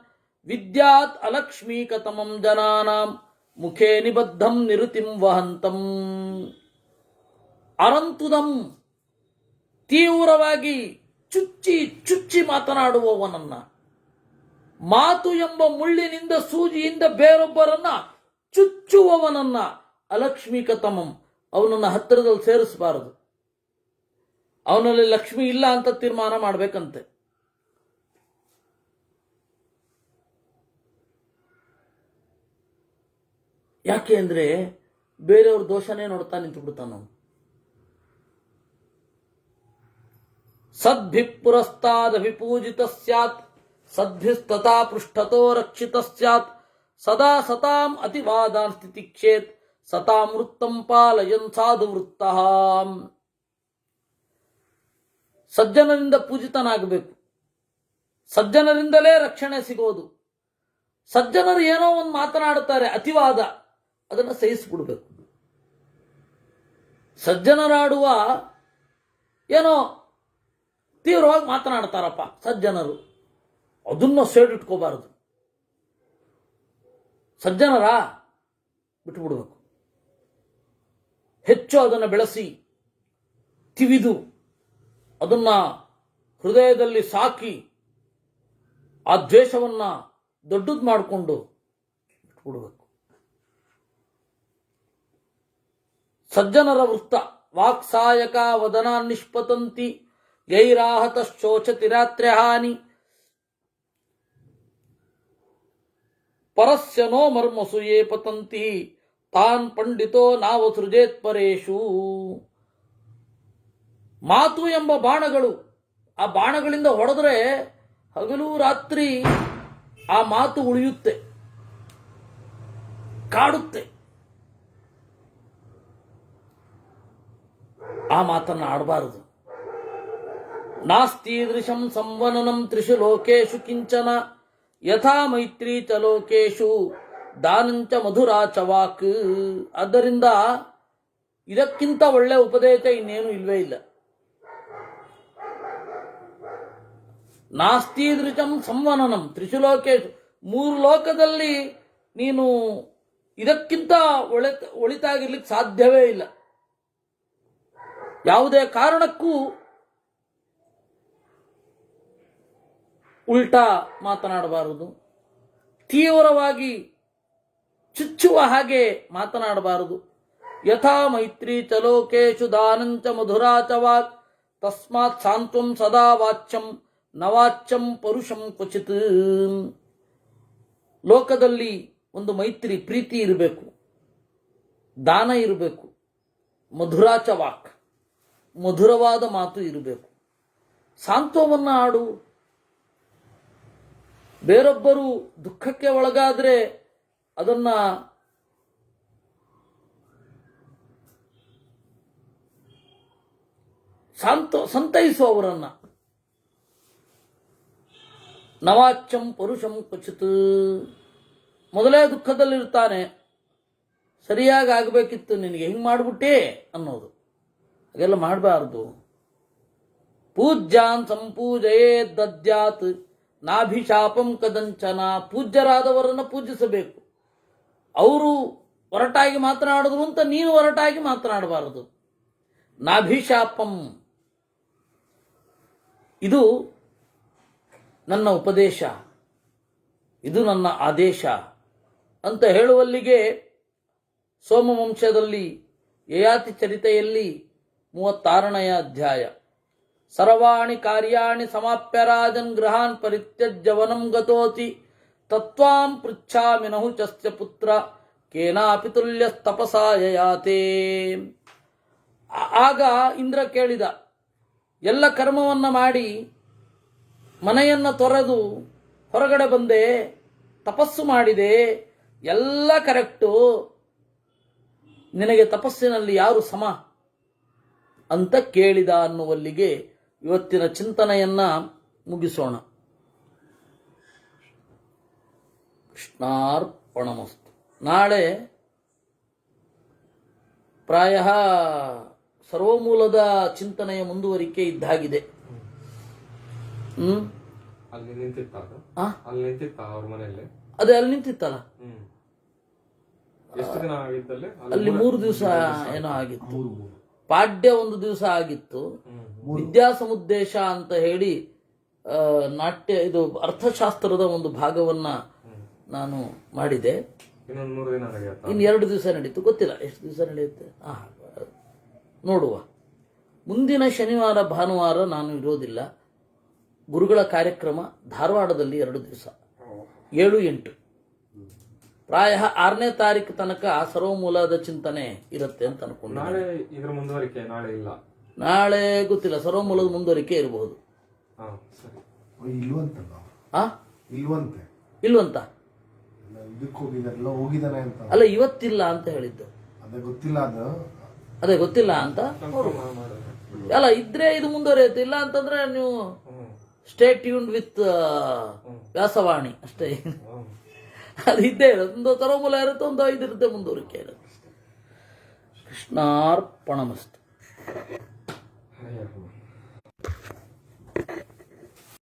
S1: ವಿದ್ಯಾತ್ ಅಲಕ್ಷ್ಮೀಕತಮಂ ಜನಾನಾಂ ಮುಖೇ ನಿಬದ್ಧಂ ನಿರುತಿಂ ವಹಂತಂ. ಅರಂತುದಂ ತೀವ್ರವಾಗಿ ಚುಚ್ಚಿ ಚುಚ್ಚಿ ಮಾತನಾಡುವವನನ್ನ, ಮಾತು ಎಂಬ ಮುಳ್ಳಿನಿಂದ ಸೂಜಿಯಿಂದ ಬೇರೊಬ್ಬರನ್ನ ಚುಚ್ಚುವವನನ್ನ ಅಲಕ್ಷ್ಮೀಕತಮಂ ಅವನನ್ನ ಹತ್ತಿರದಲ್ಲಿ ಸೇರಿಸಬಾರದು. ಅವನಲ್ಲಿ ಲಕ್ಷ್ಮಿ ಇಲ್ಲ ಅಂತ ತೀರ್ಮಾನ ಮಾಡಬೇಕಂತೆ. ಯಾಕೆ ಅಂದ್ರೆ ಬೇರೆಯವ್ರ ದೋಷನೇ ನೋಡ್ತಾ ನಿಂತು ಬಿಡ್ತಾನ. ಸದ್ಭಿ ಪುರಸ್ತಾದ ವಿಪೂಜಿತ ಸ್ಯಾತ್ ಸದ್ಭಿಸ್ತಥಾ ಪೃಷ್ಠತೋ ರಕ್ಷಿತ ಸ್ಯಾತ್ ಸದಾ ಸತಾಂ ಅತಿವಾದಾನ್ ಸ್ಥಿತಿಕ್ಷೇತ್ ಸತಾಂ ವೃತ್ತಂ ಪಾಲಯನ್ ಸಾಧು ವೃತ್ತ. ಸಜ್ಜನರಿಂದ ಪೂಜಿತನಾಗಬೇಕು, ಸಜ್ಜನರಿಂದಲೇ ರಕ್ಷಣೆ ಸಿಗೋದು. ಸಜ್ಜನರು ಏನೋ ಒಂದು ಮಾತನಾಡುತ್ತಾರೆ, ಅತಿವಾದ, ಅದನ್ನು ಸಹಿಸಿಬಿಡ್ಬೇಕು. ಸಜ್ಜನರಾಡುವ ಏನೋ ತೀವ್ರವಾಗಿ ಮಾತನಾಡ್ತಾರಪ್ಪ ಸಜ್ಜನರು, ಅದನ್ನು ಸೇಡಿಟ್ಕೋಬಾರದು. ಸಜ್ಜನರ ಬಿಟ್ಟುಬಿಡ್ಬೇಕು. ಹೆಚ್ಚು ಅದನ್ನು ಬೆಳೆಸಿ ತಿವಿದು ಅದನ್ನ ಹೃದಯದಲ್ಲಿ ಸಾಕಿ ಆ ದ್ವೇಷವನ್ನ ದೊಡ್ಡದು ಮಾಡಿಕೊಂಡು ಬಿಟ್ಬಿಡ್ಬೇಕು. ಸಜ್ಜನರ ವೃತ್ತ ವಾಕ್ಸಾಯಕ ವದನಾ ನಿಷ್ಪತಂತಿ ಯೈರಾಹತ ಶೋಚತಿ ರಾತ್ರ್ಯಹಾನಿ ಪರಸ್ಯ ನೋ ಮರ್ಮಸು ಯೇ ಪತಂತಿ ತಾನ್ ಪಂಡಿತೋ ನಾವ ಸೃಜೇತ್ ಪರೇಶು. ಮಾತು ಎಂಬ ಬಾಣಗಳು, ಆ ಬಾಣಗಳಿಂದ ಹೊಡೆದ್ರೆ ಹಗಲು ರಾತ್ರಿ ಆ ಮಾತು ಉಳಿಯುತ್ತೆ, ಕಾಡುತ್ತೆ. ಆ ಮಾತನ್ನು ಆಡಬಾರದು. ನಾಸ್ತೀದೃಶಂ ಸಂವನನಂ ತ್ರಿಷು ಲೋಕೇಶು ಕಿಂಚನ ಯಥಾ ಮೈತ್ರಿ ಚ ಲೋಕೇಶು ದಾನಂಚ ಮಧುರಾಚ ವಾಕ್. ಆದ್ದರಿಂದ ಇದಕ್ಕಿಂತ ಒಳ್ಳೆ ಉಪದೇಶ ಇನ್ನೇನು ಇಲ್ವೇ ಇಲ್ಲ. ನಾಸ್ತೀದೃಶಂ ಸಂವನನಂ ತ್ರಿಷು ಲೋಕೇಶು, ಮೂರು ಲೋಕದಲ್ಲಿ ನೀನು ಇದಕ್ಕಿಂತ ಒಳಿತಾಗಿರ್ಲಿಕ್ಕೆ ಸಾಧ್ಯವೇ ಇಲ್ಲ. ಯಾವುದೇ ಕಾರಣಕ್ಕೂ ಉಲ್ಟಾ ಮಾತನಾಡಬಾರದು, ತೀವ್ರವಾಗಿ ಚುಚ್ಚುವ ಹಾಗೆ ಮಾತನಾಡಬಾರದು. ಯಥಾ ಮೈತ್ರಿ ಚ ಲೋಕೇಶು ದಾನಂಚ ಮಧುರಾಚ ವಾಕ್ ತಸ್ಮಾತ್ ಸಾಂತ್ವಂ ಸದಾ ವಾಚ್ಯಂ ನವಾಚ್ಯಂ ಪರುಷಂ ಕ್ವಚಿತ್. ಲೋಕದಲ್ಲಿ ಒಂದು ಮೈತ್ರಿ, ಪ್ರೀತಿ ಇರಬೇಕು, ದಾನ ಇರಬೇಕು, ಮಧುರಾಚ ವಾಕ್, ಮಧುರವಾದ ಮಾತು ಇರಬೇಕು. ಸಾಂತ್ವವನ್ನ ಆಡು. ಬೇರೊಬ್ಬರು ದುಃಖಕ್ಕೆ ಒಳಗಾದ್ರೆ ಅದನ್ನ ಸಂತೈಸು ಅವರನ್ನ. ನವಾಚ್ಯಂ ಪರುಷಂ ಕ್ವಚಿತ್. ಮೊದಲೇ ದುಃಖದಲ್ಲಿರ್ತಾನೆ, ಸರಿಯಾಗಿ ಆಗಬೇಕಿತ್ತು ನಿನಗೆ, ಹಿಂಗೆ ಮಾಡಿಬಿಟ್ಟೆ ಅನ್ನೋದು, ಹಾಗೆಲ್ಲ ಮಾಡಬಾರ್ದು. ಪೂಜ್ಯಾನ್ ಸಂಪೂಜಯೇ ದದ್ಯಾತ್ ನಾಭಿಶಾಪಂ ಕದಂಚನ. ಪೂಜ್ಯರಾದವರನ್ನು ಪೂಜಿಸಬೇಕು. ಅವರು ಹೊರಟಾಗಿ ಮಾತನಾಡಿದ್ರು ಅಂತ ನೀನು ಹೊರಟಾಗಿ ಮಾತನಾಡಬಾರದು. ನಾಭಿಶಾಪಂ, ಇದು ನನ್ನ ಉಪದೇಶ, ಇದು ನನ್ನ ಆದೇಶ ಅಂತ ಹೇಳುವಲ್ಲಿಗೆ ಸೋಮವಂಶದಲ್ಲಿ ಯಯಾತಿ ಚರಿತೆಯಲ್ಲಿ 36ನೇ ಅಧ್ಯಾಯ. ಸರ್ವಾಣಿ ಕಾರ್ಯಾಣಿ ಸಮಾಪ್ಯ ರಾಜನ್ ಗೃಹಾನ್ ಪರಿತ್ಯಜ್ಯ ವನಂ ಗತೋತಿ ತತ್ವಾಂ ಪೃಚ್ಛಾಮಿ ನಹು ಚಸ್ಯ ಪುತ್ರ ಕೇನಾಪಿ ತುಲ್ಯಸ್ತಪಸಾ ಯಯಾತೆ. ಆಗ ಇಂದ್ರ ಕೇಳಿದ, ಎಲ್ಲ ಕರ್ಮವನ್ನ ಮಾಡಿ ಮನೆಯನ್ನ ತೊರೆದು ಹೊರಗಡೆ ಬಂದೆ, ತಪಸ್ಸು ಮಾಡಿದೆ, ಎಲ್ಲ ಕರೆಕ್ಟು, ನಿನಗೆ ತಪಸ್ಸಿನಲ್ಲಿ ಯಾರು ಸಮ ಅಂತ ಕೇಳಿದ ಅನ್ನುವಲ್ಲಿಗೆ ಇವತ್ತಿನ ಚಿಂತನೆಯನ್ನ ಮುಗಿಸೋಣ. ಕೃಷ್ಣಾರ್ಪಣಮಸ್ತು. ನಾಳೆ ಪ್ರಾಯ ಸರ್ವಮೂಲದ ಚಿಂತನೆಯ ಮುಂದುವರಿಕೆ ಇದ್ದಾಗಿದೆ.
S2: ಅಲ್ಲಿ ನಿಂತಿತ್ತ ಅಲ್ಲಿ ನಿಂತಿತ್ತ ಅವ್ರ ಮನೆಯಲ್ಲಿ
S1: ಅದೇ ಅಲ್ಲಿ ನಿಂತಿತ್ತಲ್ಲ,
S2: ಎಷ್ಟು ದಿನ ಆಗಿದ್ದಲ್ಲಿ
S1: ಅಲ್ಲಿ 3 ದಿವಸ ಏನೋ ಆಗಿತ್ತು. ಪಾಡ್ಯ 1 ದಿವಸ ಆಗಿತ್ತು. ವಿದ್ಯಾಸಮುದ್ದೇಶ ಅಂತ ಹೇಳಿ ನಾಟ್ಯ ಇದು ಅರ್ಥಶಾಸ್ತ್ರದ ಒಂದು ಭಾಗವನ್ನ ನಾನು ಮಾಡಿದೆ.
S2: ಇನ್ನೊಂದು 3 ದಿನ ನಡೆಯುತ್ತಾ?
S1: ಇನ್ನು 2 ದಿವಸ ನಡೀತು, ಗೊತ್ತಿಲ್ಲ ಎಷ್ಟು ದಿವಸ ನಡೆಯುತ್ತೆ. ನೋಡುವ. ಮುಂದಿನ ಶನಿವಾರ ಭಾನುವಾರ ನಾನು ಇರೋದಿಲ್ಲ. ಗುರುಗಳ ಕಾರ್ಯಕ್ರಮ ಧಾರವಾಡದಲ್ಲಿ 2 ದಿವಸ, 7, 8. ಪ್ರಾಯ 6ನೇ ತಾರೀಕು ತನಕ ಸರ್ವಮೂಲದ ಚಿಂತನೆ ಇರುತ್ತೆ ಅಂತ ಅನ್ಕೊಂಡು.
S2: ನಾಳೆ ಇದ್ರ ಮುಂದುವರಿಕೆ ನಾಳೆ ಇಲ್ಲ,
S1: ನಾಳೆ ಗೊತ್ತಿಲ್ಲ. ಸರ್ವಮೂಲದ ಮುಂದುವರಿಕೆ ಇರಬಹುದು. ಇಲ್ವಂತ ಅಲ್ಲ, ಇವತ್ತಿಲ್ಲ ಅಂತ ಹೇಳಿದ್ದು. ಅದೇ ಗೊತ್ತಿಲ್ಲ ಅಂತ. ಅಲ್ಲ, ಇದ್ರೆ ಇದು ಮುಂದುವರಿಯುತ್ತೆ. ಇಲ್ಲ ಅಂತಂದ್ರೆ ನೀವು ಸ್ಟೇ ಟ್ಯೂನ್ಡ್ ವಿತ್ ವ್ಯಾಸವಾಣಿ ಅಷ್ಟೇ. ಅದು ಇದ್ದೇ ಇರುತ್ತೆ. ಒಂದು ಸರ್ವಮೂಲ ಇರುತ್ತೆ, ಒಂದು 5 ಇರುತ್ತೆ ಮುಂದುವರಿಕೆ ಇರುತ್ತೆ. ಕೃಷ್ಣಾರ್ಪಣಮಸ್ತು.